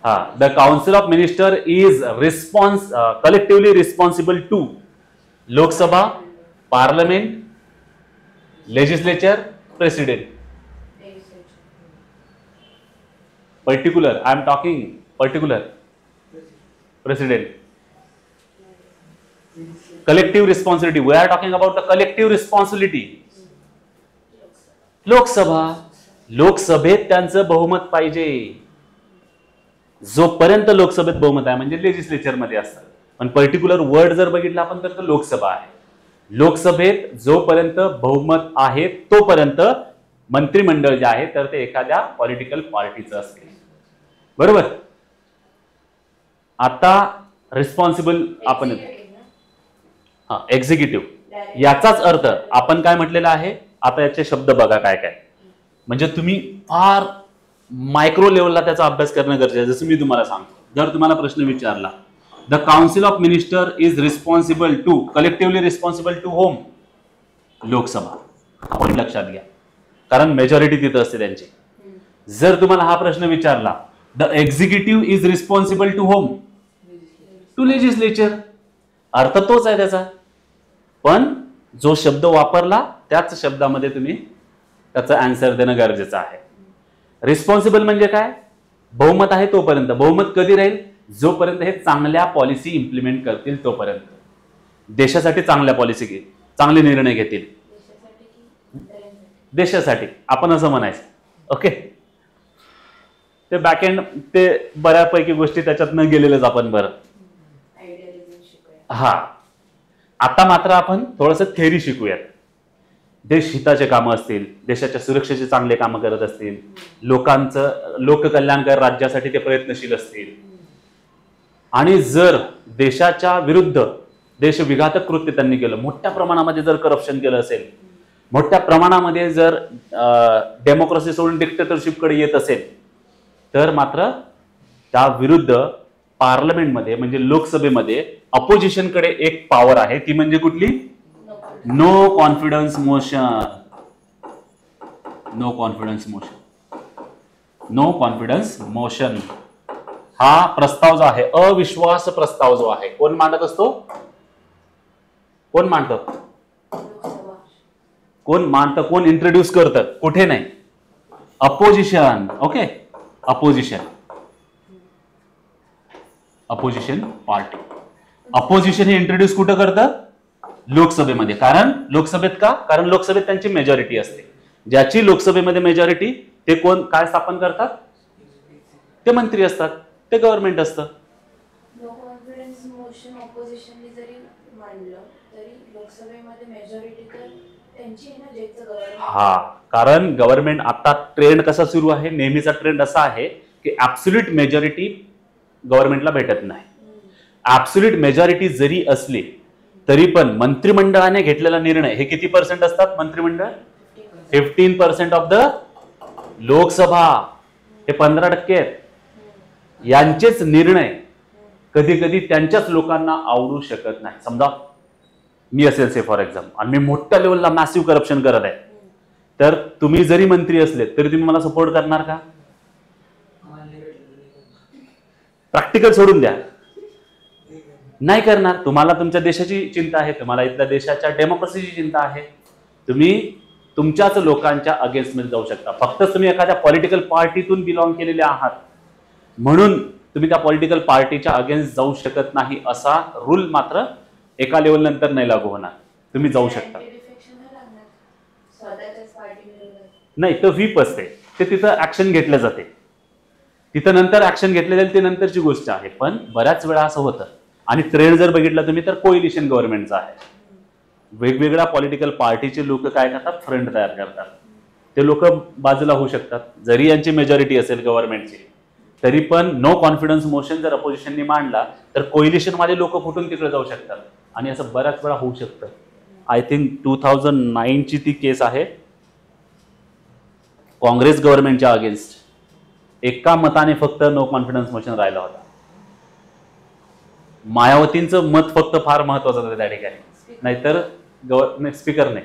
हा, the council of minister is collectively responsible to Lok Sabha, parliament, legislature, president. Particular, I am talking particular president. collective responsibility, we are talking about the collective responsibility. लोकसभेत त्यांचं बहुमत पाहिजे. जोपर्यंत लोकसभेत बहुमत आहे म्हणजे लेजिस्लेचर मध्ये असतं, पण पर्टिक्युलर वर्ड जर बघितला आपण तर लोकसभा आहे. लोकसभेत जोपर्यंत बहुमत आहे तोपर्यंत मंत्रिमंडळ जे आहे तर ते एखाद्या पॉलिटिकल पार्टीचं असते. बरोबर. आता रिस्पॉन्सिबल आपण एक्झिक्युटिव्ह, याचाच अर्थ आपण काय म्हटलेला आहे. आता याचे शब्द बघा काय काय, म्हणजे तुम्ही फार मायक्रो लेवलला त्याचा अभ्यास करणं गरजेचं आहे. जसं मी तुम्हाला सांगतो, जर तुम्हाला प्रश्न विचारला, the council of minister is responsible to, collectively responsible to home, Lok Sabha. आपण लक्षात घ्या, कारण मेजॉरिटी तिथं असते त्यांची. जर तुम्हाला हा प्रश्न विचारला, the executive is responsible to home, to legislature, अर्थ तोच आहे त्याचा, पण जो शब्द वापरला त्याच शब्दामध्ये तुम्ही त्याचं आन्सर देणं गरजेचं आहे. रिस्पॉन्सिबल म्हणजे काय? बहुमत आहे तोपर्यंत. बहुमत कधी राहील? जोपर्यंत हे चांगल्या पॉलिसी इम्प्लिमेंट करतील तोपर्यंत, देशासाठी चांगल्या पॉलिसी घेतील, चांगले निर्णय घेतील देशासाठी, आपण असं म्हणायचं. ओके, ते बॅकएंड ते बऱ्यापैकी गोष्टी त्याच्यात न गेलेलेच आपण. बरं, हा, आता मात्र आपण थोडंसं थेअरी शिकूयात. देश हिताचे कामं असतील, देशाच्या सुरक्षेचे चांगले कामं करत असतील, लोककल्याणकारी राज्यासाठी ते प्रयत्नशील असतील, आणि जर देशाच्या विरुद्ध देशविघातक कृत्य त्यांनी केलं, मोठ्या प्रमाणामध्ये जर करप्शन केलं असेल, मोठ्या प्रमाणामध्ये जर डेमोक्रेसी सोडून डिक्टेटरशिपकडे येत असेल, तर मात्र त्या विरुद्ध पार्लमेंटमध्ये म्हणजे लोकसभेमध्ये अपोजिशनकडे एक पॉवर आहे. ती म्हणजे कुठली? No confidence motion. No confidence motion. No confidence motion हा प्रस्ताव जो आहे, अविश्वास प्रस्ताव जो आहे, कोण मांडत असतो? कोण मांडतं? कोण मांडतं? कोण इंट्रोड्यूस करतं? कुठे नाही, opposition. Okay, opposition party. Opposition हे इंट्रोड्यूस कुठं करतं? लोकसभेमध्ये. कारण लोकसभेत का? कारण लोकसभेत त्यांची मेजॉरिटी असते. ज्याची लोकसभेमध्ये मेजॉरिटी, ते कोण काय स्थापन करतात? ते मंत्री असतात, ते गव्हर्नमेंट असतं. नो कॉन्फिडन्स मोशन ऑपोजिशनने जरी मांडलं तरी लोकसभेमध्ये मेजॉरिटी तर त्यांची आहे ना, ज्याचं गव्हर्नमेंट. हा, कारण गव्हर्नमेंट आता ट्रेंड कसा सुरू आहे, नेहमीचा ट्रेंड असा आहे की ऍब्सोल्यूट मेजॉरिटी गव्हर्नमेंटला भेटत नाही. ऍब्सोल्यूट मेजॉरिटी जरी असली तरी पण मंत्रिमंडळाने घेतलेला निर्णय हे किती पर्सेंट असतात? मंत्रिमंडळ 15% ऑफ द लोकसभा, हे 15% आहेत. यांचेच निर्णय कधी कधी त्यांच्याच लोकांना आवडू शकत नाही. समजा मी असेल से फॉर एक्झाम्पल, आणि मी मोठ्या लेवलला मॅसिव्ह करप्शन करत आहे, तर तुम्ही जरी मंत्री असले तरी तुम्ही मला सपोर्ट करणार का? प्रॅक्टिकल सोडून द्या, नाही करणार. तुम्हाला तुमच्या देशाची चिंता आहे, तुम्हाला इथल्या देशाच्या डेमोक्रेसीची चिंता आहे. तुम्ही तुमच्याच लोकांच्या अगेन्स्टमध्ये जाऊ शकता. फक्त तुम्ही एखाद्या पॉलिटिकल पार्टीतून बिलॉंग केलेले आहात म्हणून तुम्ही त्या पॉलिटिकल पार्टीच्या अगेन्स्ट जाऊ शकत नाही, असा रूल मात्र एका लेवल नंतर नाही लागू होणार. तुम्ही जाऊ शकता. नाही, तर व्हीप असते, ते तिथं ऍक्शन घेतलं जाते, तिथं नंतर ऍक्शन घेतले जाईल, ते नंतरची गोष्ट आहे. पण बऱ्याच वेळा असं होतं, आणि ट्रेंड जर बघितला तुम्ही तर कोइलिशन गव्हर्नमेंटचा आहे. वेगवेगळ्या पॉलिटिकल पार्टीचे लोक काय करतात? फ्रंट तयार करतात. ते लोक बाजूला होऊ शकतात जरी यांची मेजॉरिटी असेल गव्हर्नमेंटची, तरी पण नो कॉन्फिडन्स मोशन जर अपोजिशनने मांडला तर कोइलिशन मध्ये लोक फुटून तिकडे जाऊ शकतात आणि असं बऱ्याच वेळा होऊ शकतं. आय थिंक 2009ची ती केस आहे, काँग्रेस गव्हर्नमेंटच्या अगेन्स्ट एका मताने फक्त नो कॉन्फिडन्स मोशन राहिला होता. मायावतींचं मत फक्त फार महत्वाचं होतं त्या ठिकाणी, नाहीतर स्पीकर नाही,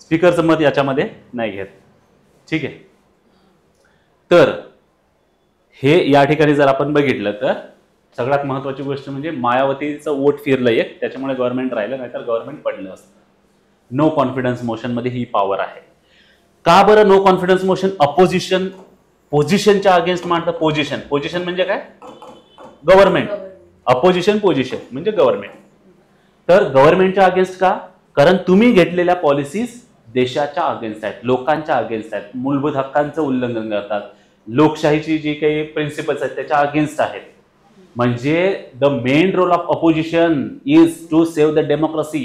स्पीकरचं मत याच्यामध्ये नाही घेत. ठीक आहे. तर हे या ठिकाणी जर आपण बघितलं तर सगळ्यात महत्वाची गोष्ट म्हणजे मायावतीचं वोट फिरलं एक, त्याच्यामुळे गव्हर्नमेंट राहिलं, नाहीतर गव्हर्नमेंट पडलं असतं. नो कॉन्फिडन्स मोशन मध्ये ही पॉवर आहे. का बरं नो कॉन्फिडन्स मोशन अपोजिशन पोझिशनच्या अगेन्स्ट मांडतं? पोझिशन म्हणजे काय? गव्हर्नमेंट. अपोजिशन पोझिशन म्हणजे गव्हर्नमेंट. तर गव्हर्नमेंटच्या अगेन्स्ट का? कारण तुम्ही घेतलेल्या पॉलिसीज देशाच्या अगेन्स्ट आहेत, लोकांच्या अगेन्स्ट आहेत, मूलभूत हक्कांचं उल्लंघन करतात, लोकशाहीची जी काही प्रिन्सिपल्स आहेत त्याच्या अगेन्स्ट आहेत. म्हणजे the main role of opposition is to save the democracy.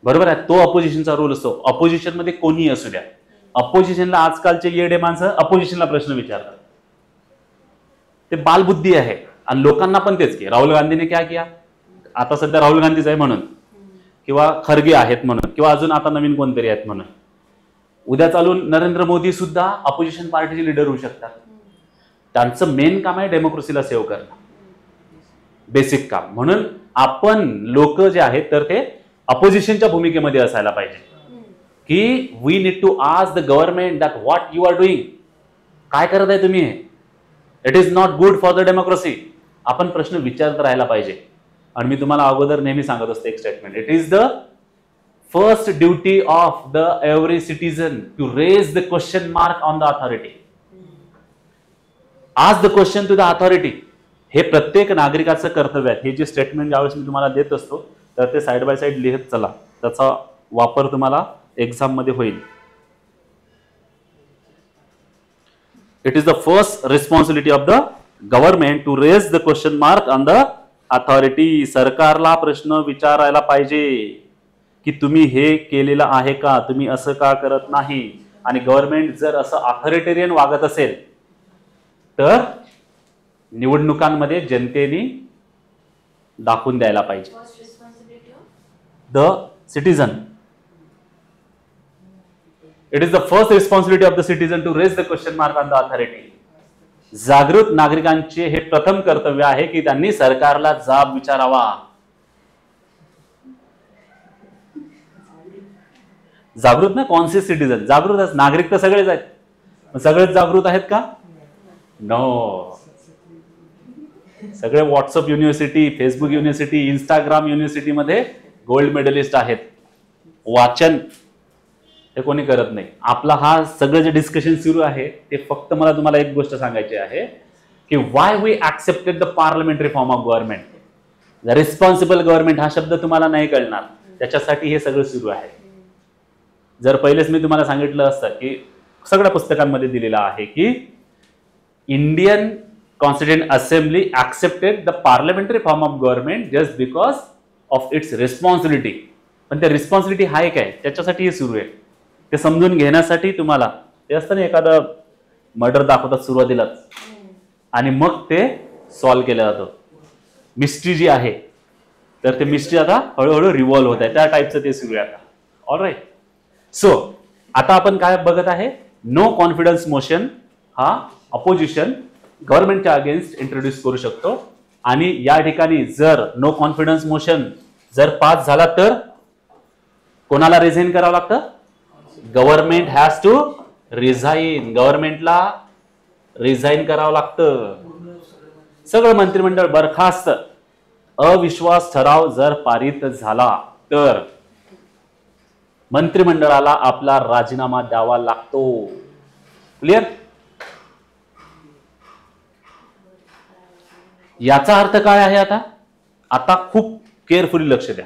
बरोबर आहे, तो अपोजिशनचा रोल असतो. अपोजिशन मध्ये कोणी असू द्या, अपोजिशनला आजकालचे येडे माणसं अपोजिशनला प्रश्न विचारतात, ते बालबुद्धी आहे. आणि लोकांना पण तेच की राहुल गांधीने क्या किया, आता सध्या राहुल गांधीच आहे म्हणून, किंवा खरगे आहेत म्हणून, किंवा अजून आता नवीन कोणतरी आहेत म्हणून, उद्या चालून नरेंद्र मोदी सुद्धा अपोजिशन पार्टीचे लीडर होऊ शकतात. त्यांचं मेन काम आहे डेमोक्रेसीला सेव्ह करणं, बेसिक काम. म्हणून आपण लोक जे आहेत तर ते अपोजिशनच्या भूमिकेमध्ये असायला पाहिजे की we need to ask the government that what you are doing, काय करत आहे तुम्ही, it is not good for the democracy. आपण प्रश्न विचारत राहायला पाहिजे. आणि मी तुम्हाला अगोदर नेहमी सांगत असतो एक statement, it is the first duty of the every citizen to raise the question mark on the authority. Ask the question to the authority. हे प्रत्येक नागरिकाचं कर्तव्य आहे. हे जे स्टेटमेंट ज्यावेळेस मी तुम्हाला देत असतो तर ते साइड बाय साइड लिहित चला, त्याचा वापर तुम्हाला एक्झाम मध्ये होईल. It is the first responsibility of the government to raise the question mark on the authority. सरकारला प्रश्न विचारायला पाहिजे की तुम्ही हे केलेलं आहे का, तुम्ही असं का करत नाही. आणि गव्हर्नमेंट जर असं अथॉरिटेरियन वागत असेल तर निवडणुकांमध्ये जनतेने दाखवून द्यायला पाहिजे. The citizen, it is the first responsibility of the citizen to raise the question mark on the authority. जागृत नागरिकांचे हे प्रथम कर्तव्य आहे की त्यांनी सरकारला जाब विचारावा. जागृत ना, कॉन्शियस सिटीजन. जागृत नागरिक तर सगळेच आहेत, सगळेच जागृत आहेत का? नो. सगळे WhatsApp university, Facebook university, Instagram university मध्ये गोल्ड मेडलिस्ट आहेत. वाचन हे कोणी करत नाही. आपला हा सगळं जे डिस्कशन सुरू आहे ते फक्त मला तुम्हाला एक गोष्ट सांगायची आहे की why we accepted the parliamentary form of government. The responsible government हा शब्द तुम्हाला नाही कळणार, त्याच्यासाठी हे सगळं सुरू आहे. जर पहिलेच मी तुम्हाला सांगितलं असतं की सगळ्या पुस्तकांमध्ये दिलेलं आहे की Indian constituent assembly accepted the parliamentary form of government just because of its responsibility. पण त्या रिस्पॉन्सिबिलिटी हाय काय, त्याच्यासाठी हे सुरू आहे. ते समजून घेण्यासाठी तुम्हाला ते असतं ना, एखादं मर्डर दाखवतात सुरुवातीलाच आणि मग ते सॉल्व्ह केलं जातं. मिस्ट्री जी आहे तर ते मिस्ट्री आता हळूहळू रिव्हॉल्व्ह होत आहे, त्या टाईपचं ते सुरू आहे आता. ऑलराईट. सो आता आपण काय बघत आहे, नो कॉन्फिडन्स मोशन हा अपोजिशन गव्हर्नमेंटच्या अगेन्स्ट इंट्रोड्यूस करू शकतो. आणि या ठिकाणी जर नो कॉन्फिडन्स मोशन जर पास झाला तर कोणाला रिझाईन करावं लागतं? Government has to resign. गव्हर्नमेंटला रिझाईन करावं लागतं. सगळं मंत्रिमंडळ बरखास्त. अविश्वास ठराव जर पारित झाला तर मंत्रिमंडळाला आपला राजीनामा द्यावा लागतो. क्लिअर? याचा अर्थ काय आहे? आता खूप केअरफुली लक्ष द्या.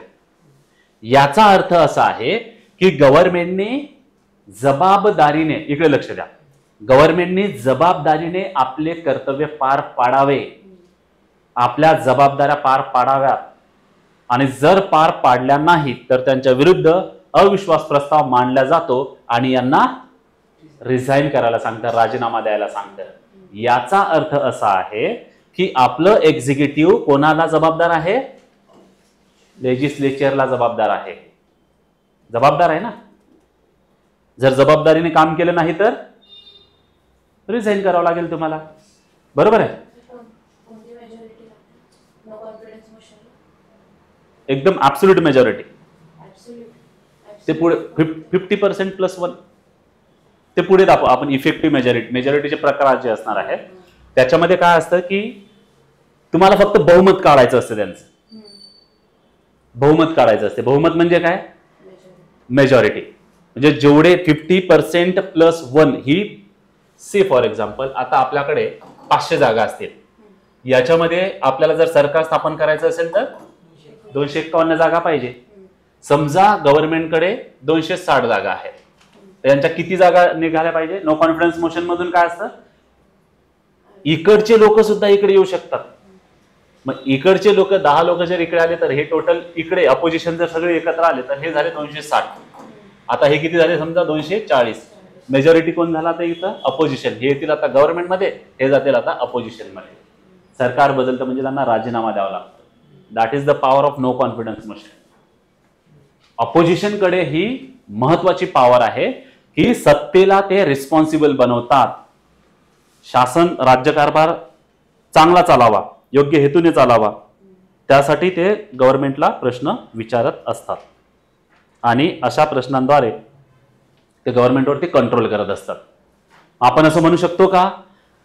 याचा अर्थ असा आहे की गव्हर्नमेंटने जबाबदारीने, इकडे लक्ष द्या, गव्हर्नमेंटने जबाबदारीने आपले कर्तव्य पार पाडावे, आपल्या जबाबदाऱ्या पार पाडाव्यात. आणि जर पार पाडल्या नाहीत तर त्यांच्या विरुद्ध अविश्वास प्रस्ताव मांडला जातो आणि यांना रिझाईन करायला सांगतात, राजीनामा द्यायला सांगतात. याचा अर्थ असा आहे की आपलं एक्झिक्युटिव्ह कोणाला जबाबदार आहे? लेजिस्लेचरला जबाबदार आहे. जबाबदार आहे ना. जर जबाबदारीने काम केलं नाही तर रिझाईन करावं लागेल तुम्हाला. बरोबर आहे. कोणती मेजॉरिटी लागते नो कॉन्फिडन्स मोशन? एकदम ऍब्सोल्यूट मेजॉरिटी. ऍब्सोल्यूट ते पुढे 50% + 1 ते पुढे दाखवू आपण. इफेक्टिव्ह मेजॉरिटीचे प्रकार जे असणार आहे त्याच्यामध्ये काय असतं की तुम्हाला फक्त बहुमत काढायचं असतं. त्यांचं बहुमत काढायचं असते. बहुमत म्हणजे काय? मेजॉरिटी. म्हणजे जेवढे 50% + 1 ही से फॉर एक्झाम्पल आता आपल्याकडे 500 जागा असतील. याच्यामध्ये आपल्याला जर सरकार स्थापन करायचं असेल तर 251 जागा पाहिजे. समजा गव्हर्नमेंटकडे 260 जागा आहेत. यांच्या किती जागा निघाल्या पाहिजे? नो कॉन्फिडन्स मोशन मधून काय असतं? इकडचे लोक सुद्धा इकडे येऊ शकतात. मग इकडचे लोक 10 लोक जर इकडे आले तर हे टोटल इकडे अपोजिशन जर सगळे एकत्र आले तर हे झाले 260. आता हे किती झाले? समजा 240. मेजॉरिटी कोण झाला? तर इथं अपोजिशन. हे येतील आता गव्हर्नमेंटमध्ये, हे जातील आता अपोजिशन मध्ये. सरकार बदलतं म्हणजे त्यांना राजीनामा द्यावा लागतो. That is the power of no confidence motion. अपोजिशनकडे ही महत्वाची पॉवर आहे की सत्तेला ते रिस्पॉन्सिबल बनवतात. शासन राज्यकारभार चांगला चालावा, योग्य हेतूने चालावा, त्यासाठी ते गव्हर्नमेंटला प्रश्न विचारत असतात आणि अशा प्रश्नांद्वारे ते गव्हर्नमेंटवरती कंट्रोल करत असतात. आपण असं म्हणू शकतो का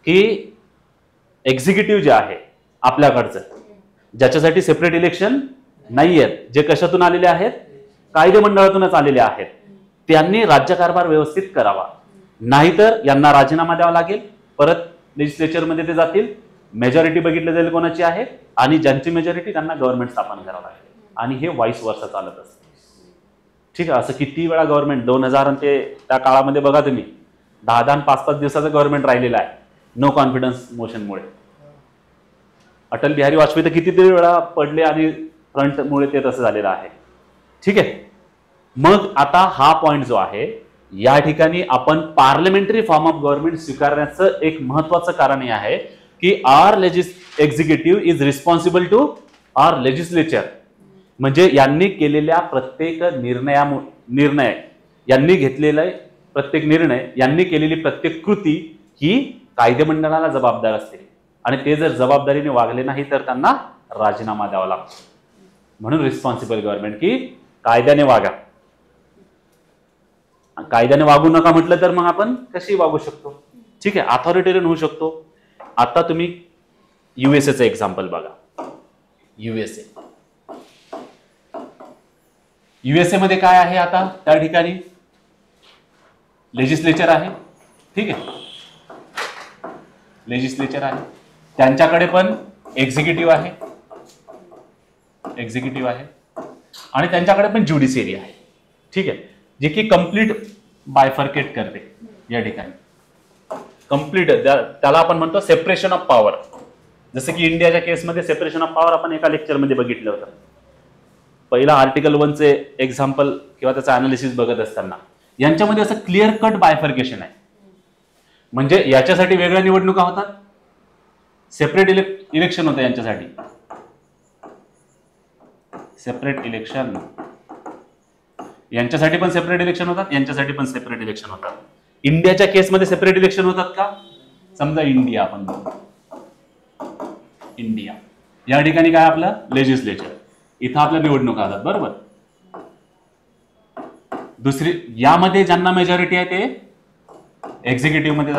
की एक्झिक्युटिव्ह जे आहे आपल्याकडचं, ज्याच्यासाठी सेपरेट इलेक्शन नाही आहेत, जे कशातून आलेले आहेत? कायदेमंडळातूनच आलेले आहेत, त्यांनी राज्यकारभार व्यवस्थित करावा. नाहीतर यांना राजीनामा द्यावा लागेल. परत लेजिस्लेचरमध्ये ते जातील. मेजॉरिटी बघितली जाईल कोणाची आहे आणि ज्यांची मेजॉरिटी त्यांना गव्हर्नमेंट स्थापन करावं लागेल. आणि हे वाईस वर्षा चालत असतं. ठीक आहे. असं किती वेळा गव्हर्नमेंट 2000 आणि ते त्या काळामध्ये बघा तुम्ही 10 आणि 5 दिवसाचं गव्हर्नमेंट राहिलेलं आहे नो कॉन्फिडन्स मोशनमुळे. अटल बिहारी वाजपेयी तर कितीतरी वेळा पडले आणि फ्रंटमुळे ते तसं झालेलं आहे. ठीक आहे. मग आता हा पॉइंट जो आहे या ठिकाणी आपण पार्लमेंटरी फॉर्म ऑफ गव्हर्नमेंट स्वीकारण्याचं एक महत्वाचं कारण हे आहे की our executive is responsible to our legislature. म्हणजे यांनी केलेल्या प्रत्येक निर्णय, यांनी घेतलेला प्रत्येक निर्णय, यांनी केलेली प्रत्येक कृती ही कायदेमंडळाला जबाबदार असते आणि ते जर जबाबदारीने वागले नाही तर त्यांना राजीनामा द्यावा लागतो. म्हणून रिस्पॉन्सिबल गव्हर्नमेंट की कायद्याने वागा. कायद्याने वागू नका म्हटलं तर मग आपण कशी वागू शकतो? ठीक आहे. अथॉरिटेरियन होऊ शकतो. आता तुम्ही युएसएचं एक्झाम्पल बघा. युएसए मध्ये काय आहे? आता त्या ठिकाणी लेजिस्लेचर आहे. ठीक आहे. लेजिस्लेचर आहे, त्यांच्याकडे पण एक्झिक्युटिव्ह आहे आणि त्यांच्याकडे पण ज्युडिशियरी आहे. ठीक आहे. जे की कंप्लीट बायफर्केट करते या ठिकाणी. कंप्लीट त्याला आपण म्हणतो सेपरेशन ऑफ पॉवर. जसं की इंडियाच्या केसमध्ये सेपरेशन ऑफ पॉवर आपण एका लेक्चरमध्ये बघितलं होतं. पहिला आर्टिकल 1चे एक्झाम्पल किंवा त्याचं अनालिसिस बघत असताना यांच्यामध्ये असं क्लिअर कट बायफर्केशन आहे. म्हणजे याच्यासाठी वेगळ्या निवडणुका होतात, सेपरेट इलेक्शन होतं यांच्यासाठी. सेपरेट इलेक्शन यांच्यासाठी पण सेपरेट इलेक्शन होतात, यांच्यासाठी पण सेपरेट इलेक्शन होतात. इंडियाच्या केसमध्ये सेपरेट इलेक्शन होतात का? समजा इंडिया आपण इंडिया या ठिकाणी काय आपलं लेजिस्लेचर, इथं आपल्या निवडणुका होतात. बरोबर. दुसरी यामध्ये ज्यांना मेजॉरिटी आहे ते एक्झिक्युटिव्ह मध्ये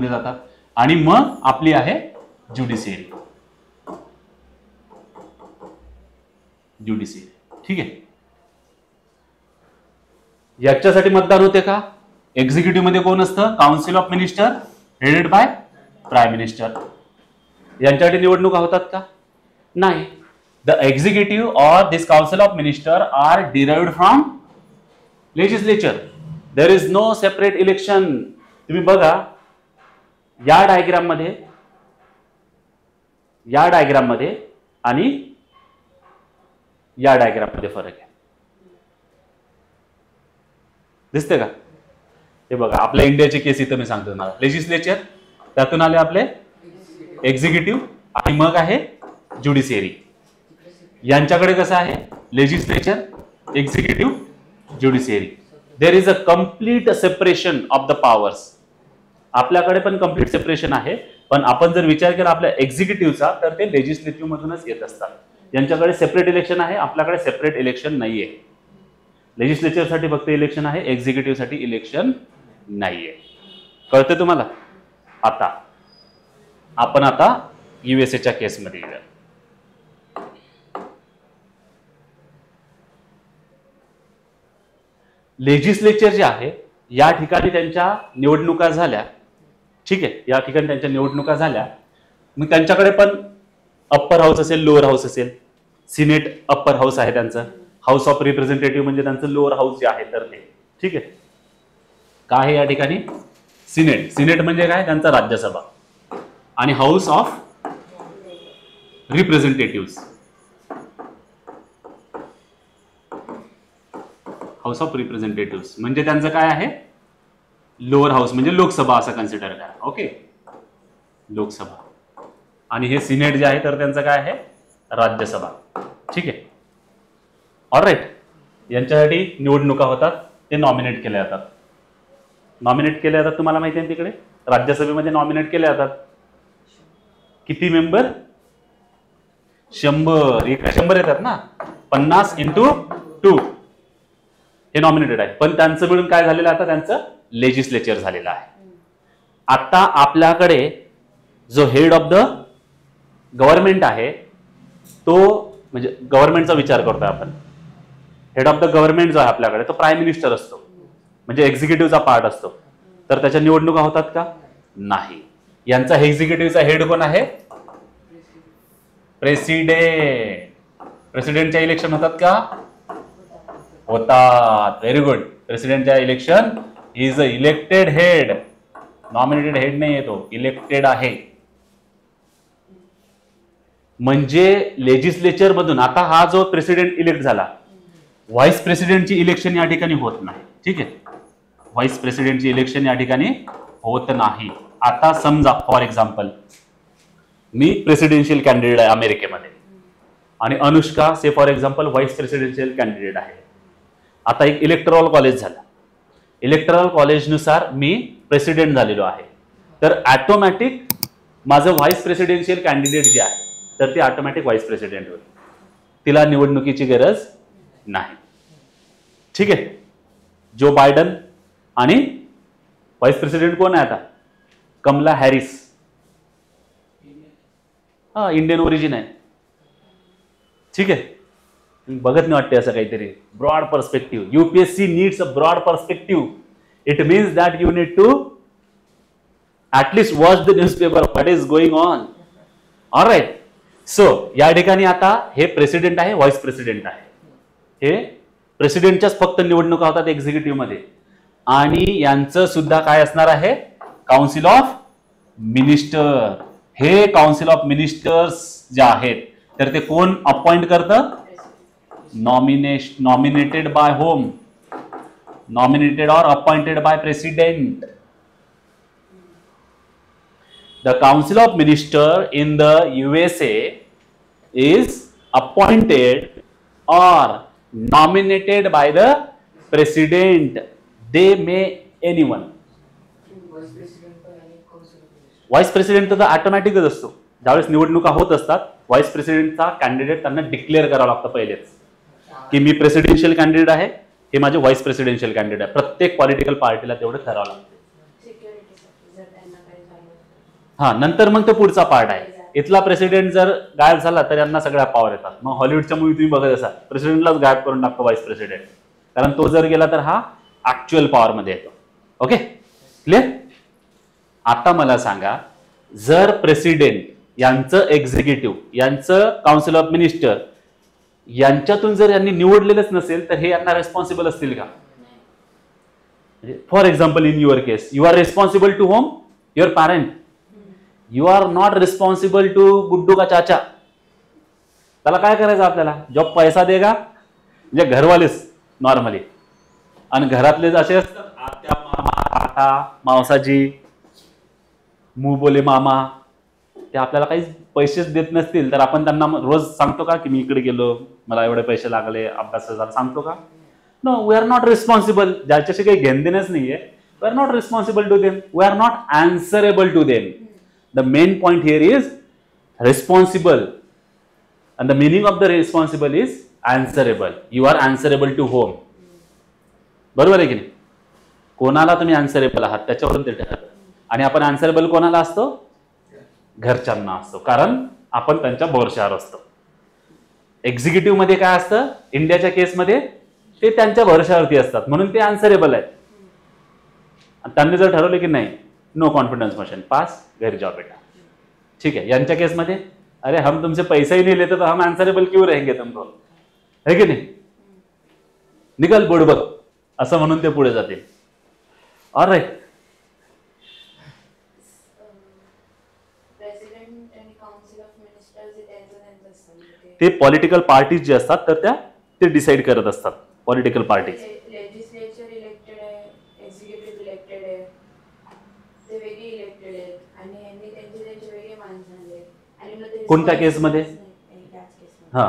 जातात आणि मग आपली आहे ज्युडिशियरी. ठीक आहे. याच्यासाठी मतदान होते का? एक्झिक्युटिव्ह मध्ये कोण असतं? Council of minister headed by prime minister. यांच्यासाठी निवडणुका होतात का? नाही. The executive or this council of minister are derived from legislature. There is no separate election. तुम्ही बघा या डायग्राम मध्ये आणि या डायग्राम मध्ये फरक आहे. दिसते का? हे बघा आपल्या इंडियाची केस इथं मी सांगतो तुम्हाला. लेजिस्लेचर, त्यातून आले आपले एक्झिक्युटिव्ह, आणि मग आहे ज्युडिशियरी. यांच्याकडे कसं आहे, legislature, executive, judiciary. There is a complete separation of the powers. आपल्याकडे पण कम्प्लीट सेपरेशन आहे, पण आपण जर विचार केला आपल्या एक्झिक्युटिव्हचा तर ते लेजिस्लेटिव्ह मधूनच येत असतात. यांच्याकडे सेपरेट इलेक्शन आहे, आपल्याकडे सेपरेट इलेक्शन नाहीये. लेजिस्लेचरसाठी फक्त इलेक्शन आहे, एक्झिक्युटिव्हसाठी इलेक्शन नाहीये. कळतं तुम्हाला? आपण आता युएसएच्या केसमध्ये येऊया. लेजिस्लेचर जे आहे या ठिकाणी त्यांच्या निवडणुका झाल्या, ठीक आहे, या ठिकाणी त्यांच्या निवडणुका झाल्या. मग त्यांच्याकडे पण अप्पर हाऊस असेल, लोअर हाऊस असेल. सिनेट अप्पर हाऊस आहे त्यांचं, हाऊस ऑफ रिप्रेझेंटेटिव्ह म्हणजे त्यांचं लोअर हाऊस जे आहे तर ते, ठीक आहे. काय आहे या ठिकाणी? सिनेट. सिनेट म्हणजे काय? त्यांचा राज्यसभा. आणि house of representative, house of representative म्हणजे त्यांचं काय आहे? लोअर हाऊस म्हणजे लोकसभा असं कन्सिडर करा. ओके, लोकसभा. आणि हे सिनेट जे आहे तर त्यांचं काय आहे? राज्यसभा. ठीक आहे, ऑलराईट. यांच्यासाठी निवडणुका होतात, ते नॉमिनेट केले जातात. नॉमिनेट केले जातात तुम्हाला माहिती आहे तिकडे राज्यसभेमध्ये नॉमिनेट केले जातात. किती मेंबर? 100. एका 100 येतात ना, 50 × 2 हे नॉमिनेटेड आहे. पण त्यांचं मिळून काय झालेलं आता? त्यांचं लेजिस्लेचर झालेलं आहे. आता आपल्याकडे जो हेड ऑफ द गव्हर्नमेंट आहे तो, म्हणजे गव्हर्नमेंटचा विचार करतोय आपण, हेड ऑफ द गव्हर्नमेंट जो आहे आपल्याकडे तो प्राईम मिनिस्टर असतो, म्हणजे एक्झिक्युटिव्हचा पार्ट असतो. तर त्याच्या निवडणुका होतात का? नाही. यांचा एक्झिक्युटिव्हचा हेड कोण आहे? प्रेसिडेंट. प्रेसिडेंटच्या इलेक्शन होतात का? होतात. Very good. प्रेसिडेंटच्या election is a elected head, nominated head नाही येतो, इलेक्टेड आहे. म्हणजे लेजिस्लेचर मधून आता हा जो प्रेसिडेंट इलेक्ट झाला, व्हाईस प्रेसिडेंटची इलेक्शन या ठिकाणी होत नाही. ठीक आहे, व्हाईस प्रेसिडेंटची इलेक्शन या ठिकाणी होत नाही. आता समजा फॉर एक्झाम्पल मी प्रेसिडेन्शियल कॅन्डिडेट आहे अमेरिकेमध्ये आणि Anushka say for example vice presidential candidate आहे. आता एक इलेक्टोरल कॉलेज झालं, इलेक्टोरल कॉलेजनुसार मी प्रेसिडेंट झालेलो आहे, तर ऑटोमॅटिक माझं व्हाईस प्रेसिडेन्शियल कॅन्डिडेट जे आहे तर ती ऑटोमॅटिक व्हाईस प्रेसिडेंट होईल, तिला निवडणुकीची गरज नाही. ठीक आहे. जो बायडन आणि व्हाईस प्रेसिडेंट कोण आहे आता? Kamala Harris. हा, इंडियन ओरिजिन आहे. ठीक आहे, बघत नाही वाटते असं काहीतरी. Broad perspective. UPSC needs a broad perspective. It means that you need to at least watch the newspaper, what is going on. Alright. So या ठिकाणी आता हे प्रेसिडेंट आहे, व्हाईस प्रेसिडेंट आहे. हे प्रेसिडेंटच्याच फक्त निवडणुका होतात एक्झिक्युटिव्ह मध्ये, आणि यांचं सुद्धा काय असणार आहे? Council of minister. हे काउन्सिल ऑफ मिनिस्टर्स जे आहेत तर ते कोण अपॉइंट करतं? Nominated by home? नॉमिनेटेड और appointed by president. The Council of Ministers in the USA is appointed or nominated by the President. They may anyone. Vice president तर ऑटोमॅटिकच असतो. ज्यावेळेस निवडणुका होत असतात व्हाईस प्रेसिडेंटचा कॅन्डिडेट त्यांना डिक्लेअर करावा लागतं पहिलेच की मी प्रेसिडेन्शियल कॅन्डिडेट आहे, हे माझे व्हाईस प्रेसिडेन्शियल कॅन्डिडेट आहे. प्रत्येक पॉलिटिकल पार्टीला तेवढं करावं लागतं. हा, नंतर मग तो पुढचा पार्ट आहे. इथला प्रेसिडेंट जर गायब झाला तर यांना सगळ्या पॉवर येतात. मग हॉलिवूडच्या मूवी तुम्ही बघत असाल, प्रेसिडेंटलाच गायब करून टाकतो व्हाईस प्रेसिडेंट, कारण तो जर गेला तर हा ऍक्च्युअल पॉवर मध्ये येतो. Okay, clear. आता मला सांगा, जर प्रेसिडेंट यांचं एक्झिक्युटिव्ह यांचं काउन्सिल ऑफ मिनिस्टर यांच्यातून जर यांनी निवडलेलंच नसेल तर हे यांना रेस्पॉन्सिबल असतील का? For example in your case you are responsible to home? Your parent. You are not responsible to Guddu का चाचा. त्याला काय करायचं आपल्याला? जो पैसा देगा, म्हणजे घरवालेच नॉर्मली, आणि घरातले असे असतात आत्या, मामा, काका, मावसाजी, मू बोले मामा, ते आपल्याला काही पैसेच देत नसतील तर आपण त्यांना रोज सांगतो का की मी इकडे गेलो, मला एवढे पैसे लागले, अभ्यास झाला, सांगतो का? No, we are not responsible. ज्याच्याशी काही घेण देणंच नाहीये, we are not responsible to them, we are not answerable to them. The main point here is responsible, and the meaning of the responsible is answerable. You are answerable to whom? बरोबर आहे की नाही? कोणाला तुम्ही answerable आहात त्याच्यावरून ते ठरतं. आणि आपण answerable कोणाला असतो? घरच्यांना असतो, कारण आपण त्यांच्या भरोश्यावर असतो. एक्झिक्युटिव्ह मध्ये काय असतं इंडियाच्या केसमध्ये, ते त्यांच्या भरोश्यावरती असतात म्हणून ते answerable आहेत. आणि त्यांनी जर ठरवलं की नाही, नो कॉन्फिडन्स मोशन, पास, घरी जाओ बेटा, ठीक आहे. यांच्या केसमध्ये, अरे हम तुमसे पैसा ही नहीं लेते तो हम आंसरेबल क्यों रहेंगे तुमको, है की नाही, निकल बुडबक, असं म्हणून ते पुढे जातील. ऑलराईट. प्रेसिडेंट आणि काउन्सिल ऑफ मिनिस्टर्स त्यांचं असतं, ते पॉलिटिकल पार्टीज जे असतात तर त्या ते डिसाईड करत असतात. पॉलिटिकल पार्टीज, लेजिस्लेचर इलेक्टेड आहे, एक्झिक्युटिव्ह इलेक्टेड आहे, ते वेगळे इलेक्टेड आहेत आणि यांनी त्यांचे वेगळे माणसं आणले. आणि मग ते कोणत्या केसमध्ये? हा,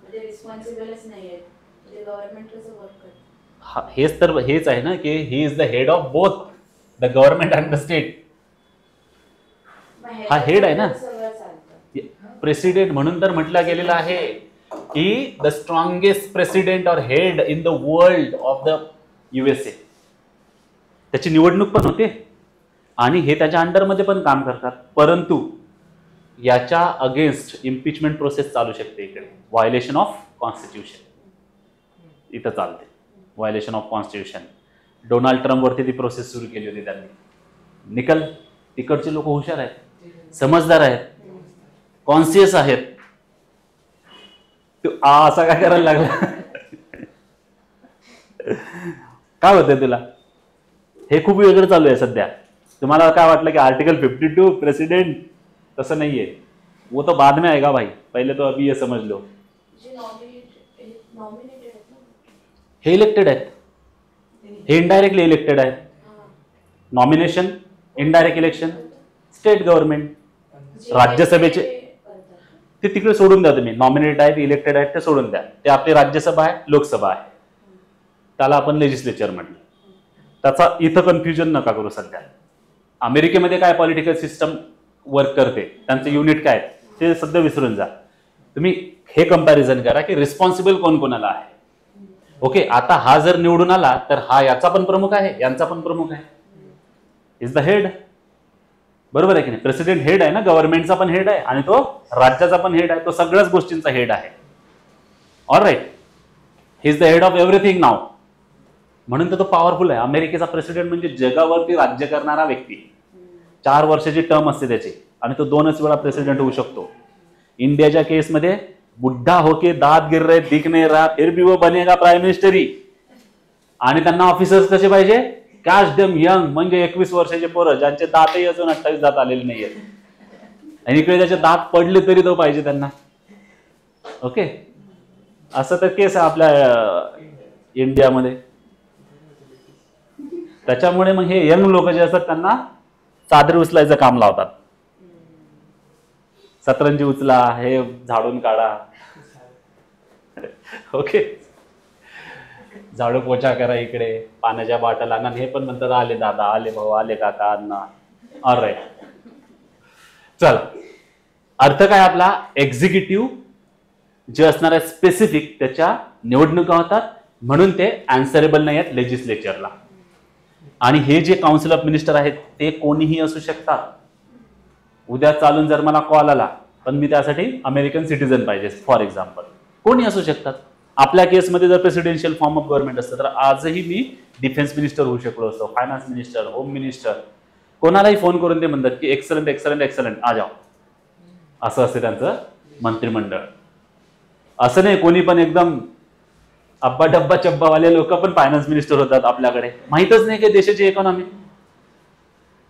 म्हणजे रिस्पॉन्सिबलच नाही आहेत, म्हणजे गव्हर्नमेंट कसं वर्क करतं. हेच तर हेच आहे ना की ही is the head of both the government and the state. हा हेड आहे ना, सगळं चालतं. प्रेसिडेंट म्हणून तर म्हटलं गेलेलं आहे की द स्ट्रॉंगेस्ट प्रेसिडेंट और head in the world of the USA. त्याची निवडणूक पण होते आणि हे त्याच्या अंडरमध्ये पण काम करतात. परंतु याच्या अगेन्स्ट इम्पिचमेंट प्रोसेस चालू शकते इकडे. व्हायलेशन ऑफ कॉन्स्टिट्यूशन इथं चालते. Violation of constitution. Donald Trump वरती ती प्रोसेस सुरू केली होती त्यांनी. निकल, तिकडचे लोक हुशार आहेत, समजदार आहेत, कॉन्शियस आहेत. तू असा काय करायला लागला? काय होतंय तुला? हे खूप वेगळं चालू आहे सध्या. तुम्हाला काय वाटलं की आर्टिकल 52 प्रेसिडेंट? तसं नाहीये, वो तो बाद में आएगा भाई, पहले तो अभी ये समझ लो. जे नॉमिनेटेड आहेत ना, हे इलेक्टेड आहेत, हे इनडायरेक्टली इलेक्टेड आहेत. Nomination, indirect election, state government, राज्यसभेचे ते तिकडे सोडून द्या तुम्ही. नॉमिनेट आहेत, इलेक्टेड आहेत ते सोडून द्या. ते आपली राज्यसभा आहे, लोकसभा आहे, त्याला आपण लेजिस्लेचर म्हटलं. त्याचा इथं कन्फ्युजन नका करू. सध्या अमेरिकेमध्ये काय पॉलिटिकल सिस्टम वर्क करते, त्यांचं युनिट काय ते सध्या विसरून जा. तुम्ही हे कंपॅरिझन करा की रिस्पॉन्सिबल कोण कोणाला आहे. ओके, आता हा जर निवडून आला तर हा याचा पण प्रमुख आहे, यांचा पण प्रमुख आहे. Is the head. बरोबर आहे की नाही? प्रेसिडेंट हेड आहे ना, गव्हर्नमेंटचा पण हेड आहे आणि तो राज्याचा पण हेड आहे, तो सगळ्याच गोष्टींचा हेड आहे. Alright, he is the head of everything नाव. म्हणून तर तो पॉवरफुल आहे. अमेरिकेचा प्रेसिडेंट म्हणजे जगावरती राज्य करणारा व्यक्ती. 4 वर्षाची टर्म असते त्याची आणि तो 2च वेळा प्रेसिडेंट होऊ शकतो. इंडियाच्या केसमध्ये बुड्ढा होके दात गिर रहे दिख नहीं रहा फिर भी वो बनेगा प्राईम मिनिस्टर ही. आणि त्यांना ऑफिसर्स कसे पाहिजे? कॅच देम यंग, म्हणजे 21 वर्षाचे पोरं ज्यांचे दातही अजून 28 दात आलेले नाहीयेत आणि इकडे त्याचे दात पडले तरी तो पाहिजे त्यांना. ओके, असं तर केस आहे आपल्या इंडियामध्ये. त्याच्यामुळे मग हे यंग लोक जे असतात त्यांना चादरी उचलायचं काम लावतात. सतरंजी उचला, हे झाडून काढा, ओके, झाडू पोछा करा, इकडे पाण्याच्या बाटल आणा. हे पण म्हणतात आले दादा, आले भाऊ, आले काका, अण्णा. ऑलराईट, चल. अर्थ काय आपला? एक्झिक्युटिव्ह जे असणार आहे स्पेसिफिक, त्याच्या निवडणुका होतात म्हणून ते आन्सरेबल नाही आहेत लेजिस्लेचरला. आणि हे जे काउन्सिल ऑफ मिनिस्टर आहेत ते कोणीही असू शकतात. उद्या चालून जर मला कॉल आला पण मी त्यासाठी अमेरिकन सिटीजन पाहिजे फॉर एक्झाम्पल, कोणी असू शकतात. आपल्या केसमध्ये जर प्रेसिडेन्शियल फॉर्म ऑफ गव्हर्नमेंट असतं तर आजही मी डिफेन्स मिनिस्टर होऊ शकलो असतो, फायनान्स मिनिस्टर, होम मिनिस्टर. कोणालाही फोन करून ते म्हणतात की एक्सलंट एक्सलंट एक्सलंट आ जाओ, असं असते त्यांचं मंत्रिमंडळ. असं नाही कोणी पण एकदम अब्बा डब्बा चब्बावाले लोक पण फायनान्स मिनिस्टर होतात आपल्याकडे. माहितच नाही की देशाची इकॉनॉमी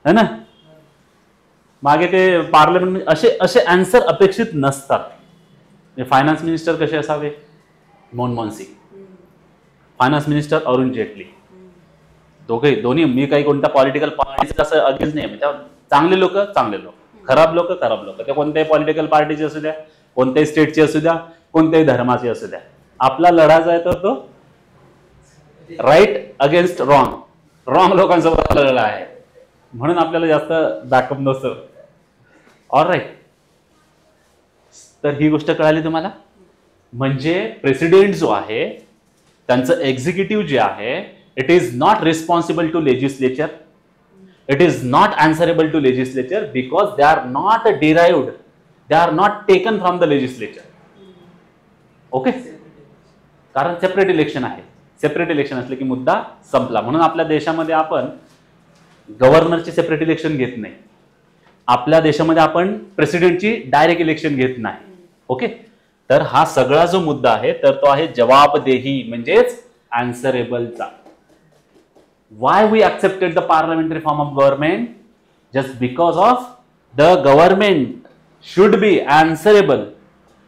है ना. मागे ते पार्लमेंट असे असे आन्सर अपेक्षित नसतात. फायनान्स मिनिस्टर कसे असावे? मनमोहन सिंग. Finance minister Arun Jaitley. दोन्ही, मी काही कोणत्या पॉलिटिकल पार्टीचं असं अगेन्स्ट नाही, म्हणजे चांगले लोक, खराब लोक, ते कोणत्याही पॉलिटिकल पार्टीचे असू द्या, कोणत्याही स्टेटचे असू द्या, कोणत्याही धर्माचे असू द्या, आपला लढायचा आहे तर तो राईट अगेन्स्ट रॉंग लोकांसोबत लढा आहे, म्हणून आपल्याला जास्त बॅकअप नसतं. ऑलराईट, तर ही गोष्ट कळाली तुम्हाला. म्हणजे प्रेसिडेंट जो आहे त्यांचं एक्झिक्युटिव्ह जे आहे, it is not responsible to legislature, it is not answerable to legislature because they are not derived, they are not taken from the legislature. Okay, कारण सेपरेट इलेक्शन आहे. सेपरेट इलेक्शन असले की मुद्दा संपला. म्हणून आपल्या देशामध्ये आपण गव्हर्नरची सेपरेट इलेक्शन घेत नाही, आपल्या देशामध्ये आपण प्रेसिडेंटची डायरेक्ट इलेक्शन घेत नाही. ओके, तर हा सगळा जो मुद्दा आहे तर तो आहे जवाबदेही म्हणजेच आन्सरेबलचा. Why we accepted the parliamentary form of government? Just because of the government should be answerable.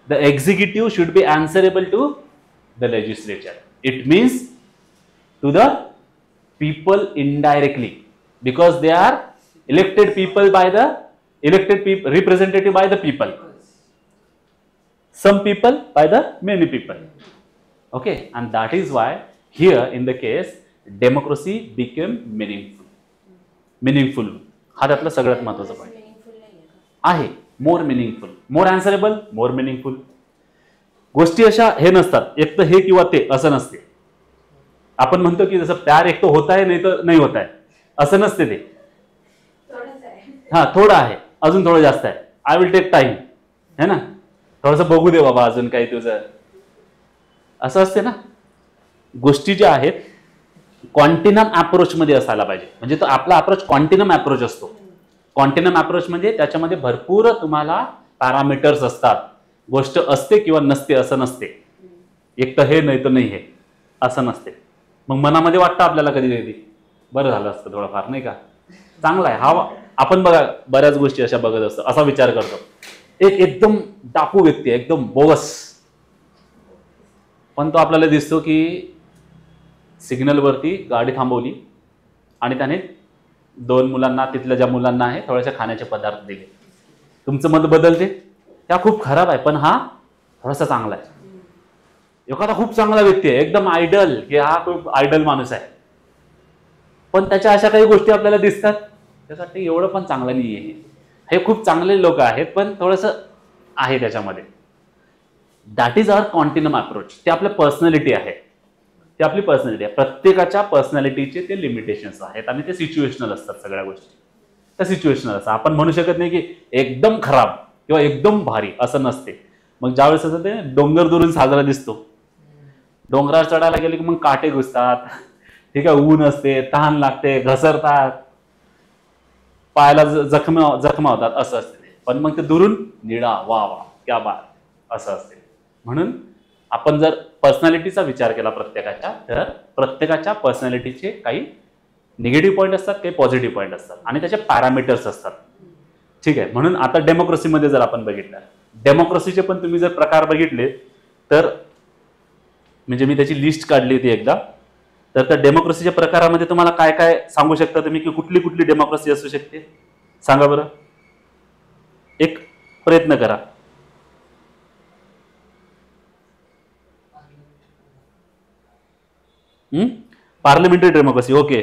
The executive should be answerable to the legislature. It means to the people indirectly, because they are elected people by the representative by the people. Some people by the many people. Okay, and that is why here in the case democracy became meaningful. हा त्यातला सगळ्यात महत्वाचा point आहे. मोर meaningful, मोर answerable, मोर meaningful. गोष्टी अशा हे नसतात, एक तर हे किंवा ते असं नसते. आपण म्हणतो की जसं प्यार एक तर होत आहे नाही तर नाही होत आहे, असं नसते ते. हा, थोडं आहे, अजून थोडं जास्त आहे, आय विल टेक टाइम, है ना, थोडंसं बघू दे बाबा अजून काही तुझं, असं असते ना. गोष्टी ज्या आहेत क्वांटिनम अप्रोच मध्ये असायला पाहिजे. म्हणजे तो आपला अप्रोच क्वांटिनम अप्रोच असतो. क्वांटिनम अप्रोच म्हणजे त्याच्यामध्ये भरपूर तुम्हाला पॅरामीटर्स असतात. गोष्ट असते किंवा नसते असं नसते, एक तर हे नाही तर नाही हे असं नसते. मग मनामध्ये वाटतं आपल्याला कधी कधी बरं झालं असतं थोडंफार, नाही का, चांगला आहे हा. आपण बघा बऱ्याच गोष्टी अशा बघत असतो, असा विचार करतो, एक एकदम डाकू व्यक्ती आहे, एकदम बोगस, पण तो आपल्याला दिसतो की सिग्नलवरती गाडी थांबवली आणि त्याने 2 मुलांना, तिथल्या ज्या मुलांना आहे थोडेसे खाण्याचे पदार्थ दिले. तुमचं मत बदलते, त्या खूप खराब आहे पण हा थोडासा चांगला आहे. एखादा खूप चांगला व्यक्ती आहे, एकदम आयडल, की हा खूप आयडल माणूस आहे, पण त्याच्या अशा काही गोष्टी आपल्याला दिसतात, त्यासाठी एवढं पण चांगलं नाही आहे. हे खूप चांगले लोक आहेत पण थोडंसं आहे त्याच्यामध्ये. That is our quantum approach. ते आपलं पर्सनॅलिटी आहे, ते आपली पर्सनॅलिटी आहे. प्रत्येकाच्या पर्सनॅलिटीचे ते लिमिटेशन्स आहेत आणि ते सिच्युएशनल असतात. सगळ्या गोष्टी त्या सिच्युएशनल असतात. आपण म्हणू शकत नाही की एकदम खराब किंवा एकदम भारी, असं नसते. मग ज्यावेळेस असं ते डोंगर दुरून साजरा दिसतो, डोंगरावर चढायला गेले की मग काटे घुसतात, ठीक आहे, ऊन असते, तहान लागते, घसरतात, पायाला जखमा होतात, असं असते. पण मग ते दुरून निळा, वा वा क्या बात, असं असते. म्हणून आपण जर पर्सनॅलिटीचा विचार केला प्रत्येकाच्या, तर प्रत्येकाच्या पर्सनॅलिटीचे काही निगेटिव्ह पॉईंट असतात, काही पॉझिटिव्ह पॉईंट असतात आणि त्याचे पॅरामीटर्स असतात. ठीक आहे. म्हणून आता डेमोक्रेसीमध्ये जर आपण बघितलं, डेमोक्रेसीचे पण तुम्ही जर प्रकार बघितले तर, म्हणजे मी त्याची लिस्ट काढली होती एकदा, तर त्या डेमोक्रेसीच्या प्रकारामध्ये तुम्हाला काय काय सांगू शकता तुम्ही की कुठली कुठली डेमोक्रेसी असू शकते? सांगा बरं, एक प्रयत्न करा. Parliamentary democracy, okay.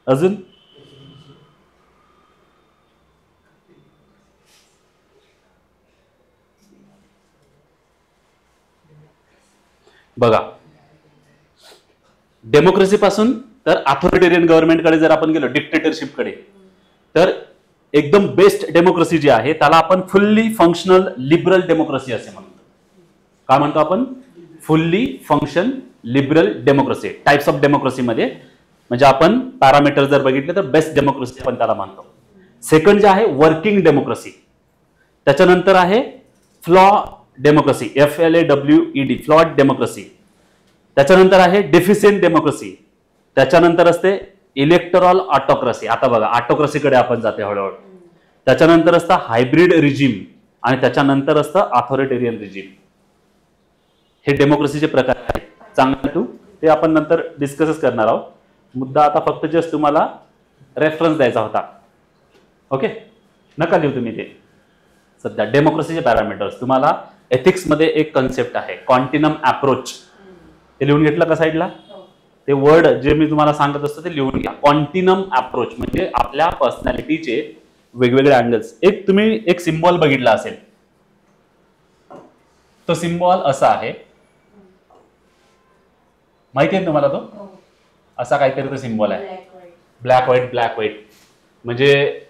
अजून बघा, डेमोक्रेसी पासून तर अथॉरिटेरियन गव्हर्नमेंटकडे जर आपण गेलो, डिक्टेटरशिपकडे, तर एकदम बेस्ट डेमोक्रेसी जी आहे त्याला आपण फुल्ली फंक्शनल लिबरल डेमोक्रेसी असे म्हणतो. काय म्हणतो आपण? Fully function liberal democracy. Types of democracy मध्ये म्हणजे आपण पॅरामीटर जर बघितले तर बेस्ट डेमोक्रेसी आपण त्याला म्हणतो. सेकंड जे आहे वर्किंग डेमोक्रेसी, त्याच्यानंतर आहे flaw democracy, FLAWED, flawed democracy. त्याच्यानंतर आहे डेफिशियंट डेमोक्रेसी. त्याच्यानंतर असते इलेक्टोरल ऑटोक्रेसी. आता बघा ऑटोक्रेसीकडे आपण जाते हळूहळू. त्याच्यानंतर असतं हायब्रिड रिजिम आणि त्याच्यानंतर असतं अथॉरिटेरियन रिजिम. हे डेमोक्रेसीचे प्रकार आहेत. चांगलं ते आपण नंतर डिस्कसच करणार आहोत. मुद्दा आता फक्त जस्ट तुम्हाला रेफरन्स द्यायचा होता. ओके, नका लिहू तुम्ही ते. सध्या डेमोक्रेसीचे पॅरामीटर्स, तुम्हाला एथिक्स मध्ये एक कन्सेप्ट आहे कॉन्टिनम अप्रोच, ते लिहून घेतलं का साईडला? ते वर्ड जे मी तुम्हाला सांगत असतो ते लिहून घ्या. कॉन्टिनम अप्रोच म्हणजे आपल्या पर्सनॅलिटीचे वेगवेगळे अँगल्स. एक तुम्ही एक सिम्बॉल बघितला असेल, तो सिम्बॉल असा आहे, माहिती आहे तुम्हाला? तो असा काहीतरी तो सिम्बॉल आहे, ब्लॅक व्हाईट. ब्लॅक व्हाईट म्हणजे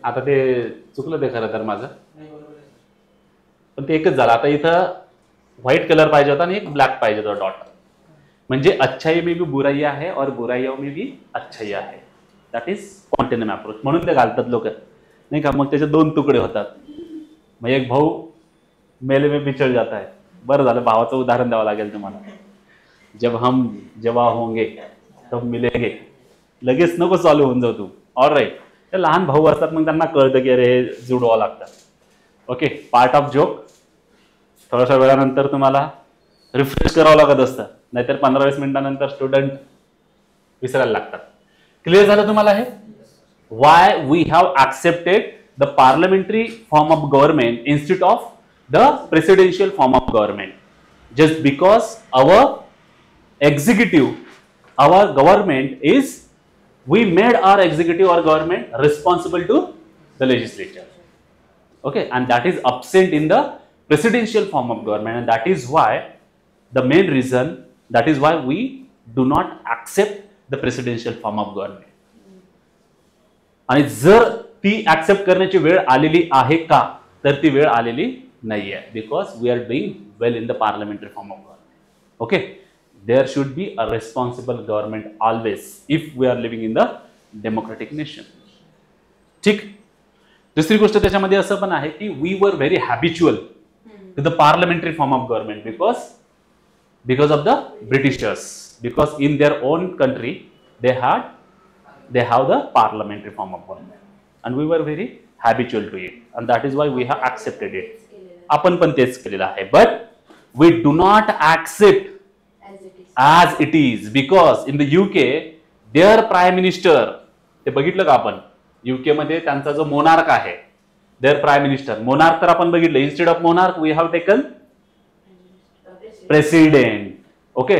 आता ते चुकलं ते खरं तर माझं, पण ते एकच झालं. आता इथं व्हाईट कलर पाहिजे होता आणि एक ब्लॅक पाहिजे होता डॉट. म्हणजे अच्छाई में भी बुराई आहे और बुराईयों में भी अच्छाई आहे. That is continuum approach. म्हणून ते घालतात लोक, नाही का? मग त्याचे दोन तुकडे होतात. मग एक भाऊ मेले में बिछड़ जाता है. बरं झालं, भावाचं उदाहरण द्यावं लागेल तुम्हाला. जब हम जेव्हा होंगे तब मिलेंगे, लगेच नको चालू होऊन जाऊ तू. All right. ते लहान भाऊ असतात, मग त्यांना कळतं की अरे हे जुडवावं लागतं. Okay, part of joke. थोड्याशा वेळानंतर तुम्हाला रिफ्रेश करावं लागत असतं, नाहीतर 15-20 मिनिटानंतर स्टुडंट विसरायला लागतात. क्लिअर झालं तुम्हाला हे? Why we have accepted the parliamentary form of government institute of the presidential form of government, just because our executive, our government is, we made our executive or government responsible to the legislature. Okay, and that is absent in the presidential form of government, and that is why the main reason, that is why we do not accept the presidential form of government. आणि जर ती accept करण्याची वेळ आलेली आहे का, तर ती वेळ आलेली नाहीये, because we are doing well in the parliamentary form of government. Okay, there should be a responsible government always if we are living in the democratic nation. ठीक. दुसरी गोष्ट त्याच्यामध्ये असं पण आहे की we were very habitual to the parliamentary form of government because of the Britishers, because in their own country they have the parliamentary form of government and we were very habitual to it, and that is why we have accepted it. आपण पण तेच केलेलं आहे. But we do not accept as it is because in the UK their prime minister, ते बघितलं का आपण? UK मध्ये त्यांचा जो मोनार्क आहे, their prime minister, मोनार्क तर आपण बघितलं, instead of monarch we have taken president. Okay,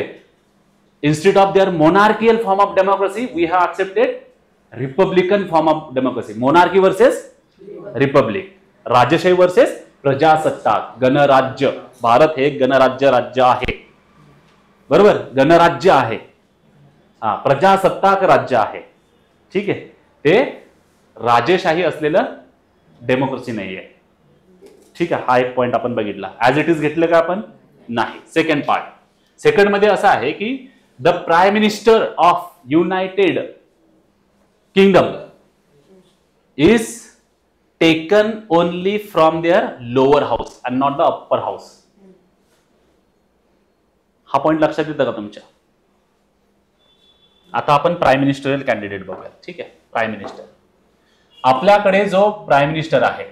instead of their monarchical form of democracy we have accepted republican form of democracy. monarchy versus republic, राजशाही versus प्रजासत्ताक, गणराज्य. भारत हे गणराज्य राज्य आहे, बरोबर? गणराज्य आहे, प्रजासत्ताक राज्य आहे. ठीक आहे, ते राजेशाही असलेलं डेमोक्रेसी नाहीये. ठीक आहे, हा एक पॉइंट आपण बघितला. ऍज इट इज घेतलं का आपण? नाही. सेकंड पार्ट, सेकंड मध्ये असं आहे की the prime minister of United Kingdom is taken only from their lower house and not the upper house. हा पॉइंट लक्षात येतं का तुमच्या? आता आपण प्राईम मिनिस्टरियल कॅन्डिडेट बघूया. ठीक आहे, प्राईम मिनिस्टर. आपल्याकडे जो प्राईम मिनिस्टर आहे,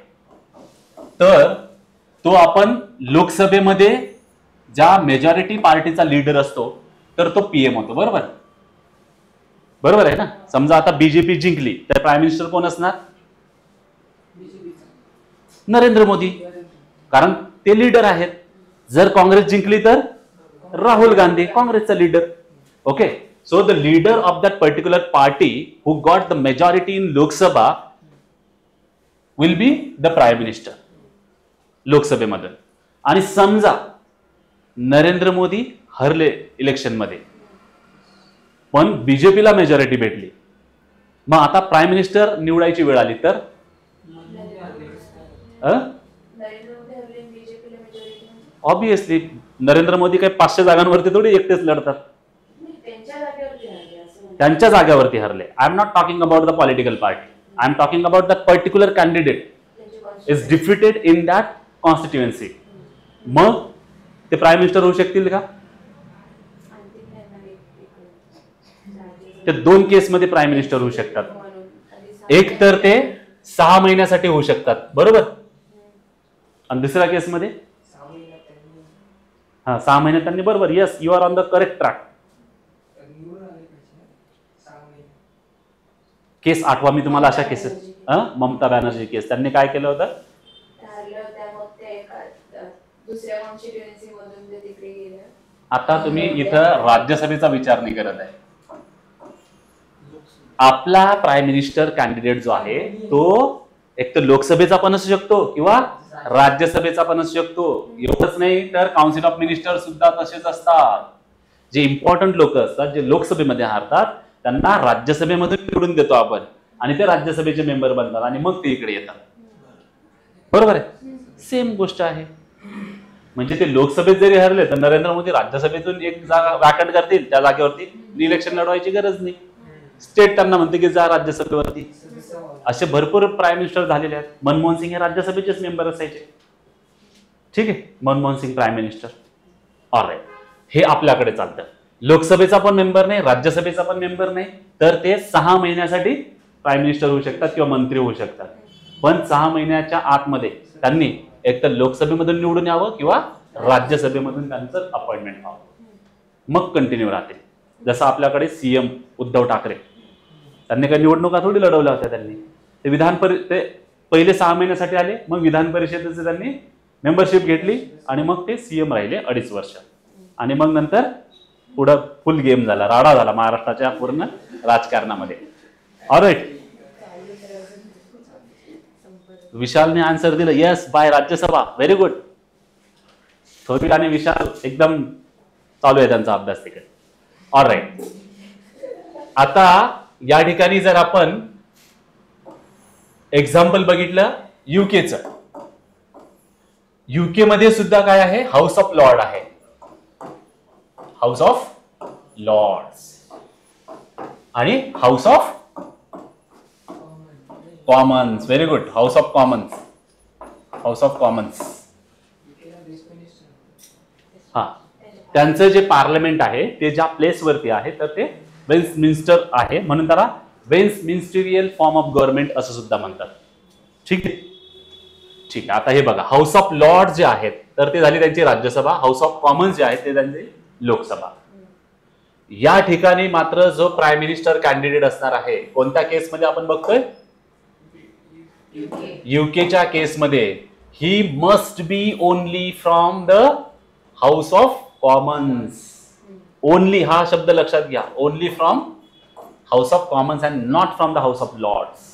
तर तो आपण लोकसभेमध्ये ज्या मेजॉरिटी पार्टीचा लीडर असतो, तर तो पीएम होतो. बरोबर? बरोबर आहे ना? समजा आता बीजेपी जिंकली, तर प्राईम मिनिस्टर कोण असणार? नरेंद्र मोदी, कारण ते लीडर आहेत. जर काँग्रेस जिंकली तर राहुल गांधी, काँग्रेसचा leader. Okay, so the leader of that particular party who got the majority in Lok Sabha will be the prime minister लोकसभेमध्ये. आणि समजा नरेंद्र मोदी हरले इलेक्शन मध्ये, पण बीजेपीला मेजॉरिटी भेटली, मग आता प्राईम मिनिस्टर निवडायची वेळ आली तर ऑब्विसली नरेंद्र मोदी काही 500 जागांवरती थोडी एकटेच लढतात, त्यांच्या जागेवरती हरले. I am not talking about the political party, I am talking about the particular candidate is defeated in that constituency. मग ते प्राईम मिनिस्टर होऊ शकतील का? ते 2 केसमध्ये प्राईम मिनिस्टर होऊ शकतात. एक तर ते 6 महिन्यासाठी होऊ शकतात, बरोबर? आणि दुसऱ्या केसमध्ये 6 महिन्यात त्यांनी, बरोबर? Yes, you are on the correct track. Case आठवा मी तुम्हाला अशा केसेस, ममता बॅनर्जी केस, त्यांनी काय केलं होतं, ठरलं होतं, मग ते दुसऱ्या कॉन्स्टिट्युएन्सी मधून ते तिकडे गेलं. आता तुम्ही इथं राज्यसभेचा विचार नाही करत आहे. आपला प्राईम मिनिस्टर कॅन्डिडेट जो आहे तो एक तर लोकसभेचा पण असू शकतो किंवा राज्यसभेचा पण असू शकतो. एवढंच नाही तर काउन्सिल ऑफ मिनिस्टर सुद्धा तसेच असतात. जे इम्पॉर्टंट लोक असतात, जे लोकसभेमध्ये हारतात, त्यांना राज्यसभेमधून निवडून देतो आपण आणि ते राज्यसभेचे मेंबर बनतात आणि मग ते इकडे येतात. बरोबर आहे, सेम गोष्ट आहे. म्हणजे ते लोकसभेत जरी हरले तर नरेंद्र मोदी राज्यसभेतून एक जागा वॅकंट करतील, त्या जागेवरती इलेक्शन लढवायची गरज नाही. स्टेट त्यांना म्हणते की जा राज्यसभेवरती. असे भरपूर प्राईम मिनिस्टर झालेले आहेत. मनमोहन सिंग हे राज्यसभेचेच मेंबर असायचे. ठीक आहे, Manmohan Singh prime minister. Alright, हे आपल्याकडे चालतं. लोकसभेचा पण मेंबर नाही, राज्यसभेचा पण मेंबर नाही, तर ते 6 महिन्यासाठी प्राईम मिनिस्टर होऊ शकतात किंवा मंत्री होऊ शकतात. पण 6 महिन्याच्या आतमध्ये त्यांनी एक तर लोकसभेमधून निवडून यावं किंवा राज्यसभेमधून त्यांचं अपॉइंटमेंट व्हावं, मग कंटिन्यू राहते. जसं आपल्याकडे सीएम उद्धव ठाकरे, त्यांनी काही निवडणुका थोडी लढवल्या होत्या. त्यांनी ते पहिले 6 महिन्यासाठी आले, मग विधान परिषदेचे त्यांनी मेंबरशिप घेतली आणि मग ते सीएम राहिले 2.5 वर्ष आणि मग नंतर पुढं फुल गेम झाला, राडा झाला महाराष्ट्राच्या पूर्ण राजकारणामध्ये. ऑलराईट, विशालने आन्सर दिलं, yes by Rajya Sabha, very good. थोडी आणि विशाल एकदम चालू आहे त्यांचा अभ्यास तिकडे. ऑलराईट, आता या ठिकाणी जर आपण एक्झाम्पल बघितलं युकेचं, युके मध्ये सुद्धा काय आहे, हाऊस ऑफ लॉर्ड आहे. हाऊस ऑफ लॉर्ड्स आणि house of Commons. Very good, house of Commons. House of Commons, हा, त्यांचं जे पार्लमेंट आहे ते ज्या प्लेसवरती आहे तर ते वेस्टमिन्स्टर आहे, म्हणून त्याला वेस्टमिन्स्टरियल फॉर्म ऑफ गव्हर्नमेंट असं सुद्धा म्हणतात. ठीक आहे, ठीक आहे. आता हे बघा, हाऊस ऑफ लॉर्ड जे आहेत तर ते झाली त्यांची राज्यसभा, हाऊस ऑफ कॉमन्स जे आहेत ते त्यांची लोकसभा. या ठिकाणी मात्र जो प्राईम मिनिस्टर कॅन्डिडेट असणार आहे, कोणत्या केसमध्ये आपण बघतोय, युकेच्या केसमध्ये, he must be only from the house of commons. Only हा शब्द लक्षात घ्या, only from house of commons and not from the house of lords.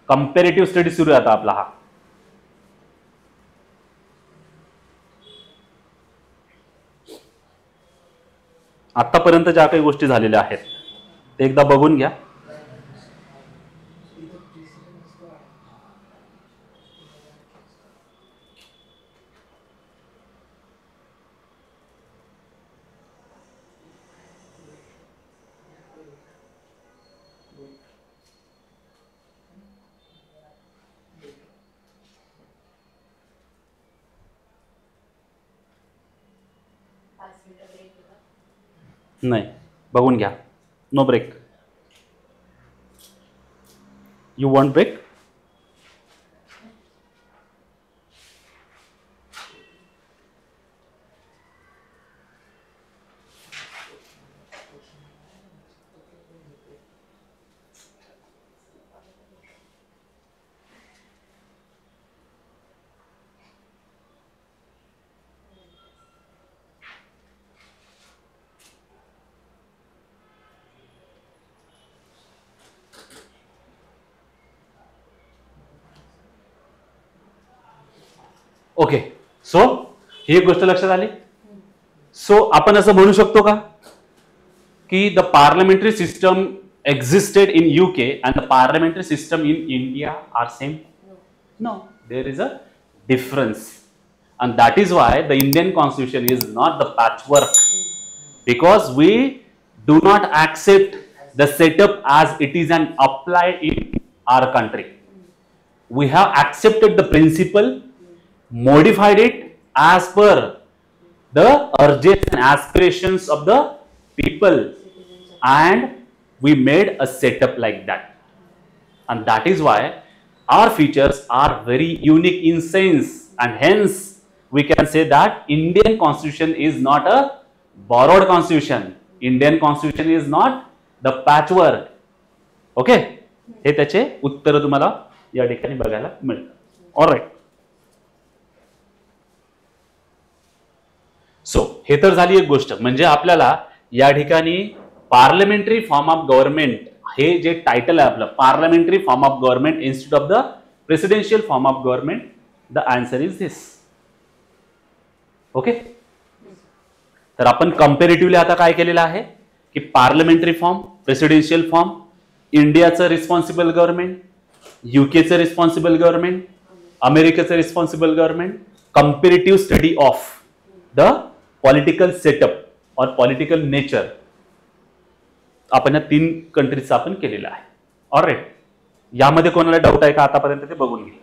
Comparative study सुरू आहे आता आपला हा. आतापर्यंत ज्या काही गोष्टी झालेल्या आहेत ते एकदा बघून घ्या. नाही, बघून घ्या. No break. You want break? Okay, so ही एक गोष्ट लक्षात आली. सो आपण असं म्हणू शकतो का की the parliamentary system existed in UK and the parliamentary system in India are same? No, there is a difference, and that is why the Indian constitution is not the patchwork, because we do not accept the setup as it is and apply in our country. We have accepted the principle, modified it as per the urges and aspirations of the people, and we made a setup like that, and that is why our features are very unique in sense, and hence we can say that Indian constitution is not a borrowed constitution. Indian constitution is not the patchwork. Okay, हे त्याचे उत्तर तुम्हाला या ठिकाणी बघायला मिळतात. All right. So हे तर झाली एक गोष्ट. म्हणजे आपल्याला या ठिकाणी पार्लमेंटरी फॉर्म ऑफ गव्हर्नमेंट हे जे टायटल आहे आपलं, parliamentary form of government institute of the presidential form of government, the answer is this. Okay, तर आपण कम्पॅरेटिव्हली आता काय केलेलं आहे की पार्लमेंटरी फॉर्म, प्रेसिडेन्शियल फॉर्म, इंडियाचं रिस्पॉन्सिबल गव्हर्नमेंट, युकेचं रिस्पॉन्सिबल गव्हर्नमेंट, अमेरिकेचं responsible government, comparative study of the political setup और पॉलिटिकल नेचर, आपण या 3 कंट्रीजचं आपण केलेलं आहे. ऑलराईट. यामध्ये कोणाला डाऊट आहे का आतापर्यंत ते बघून घ्या.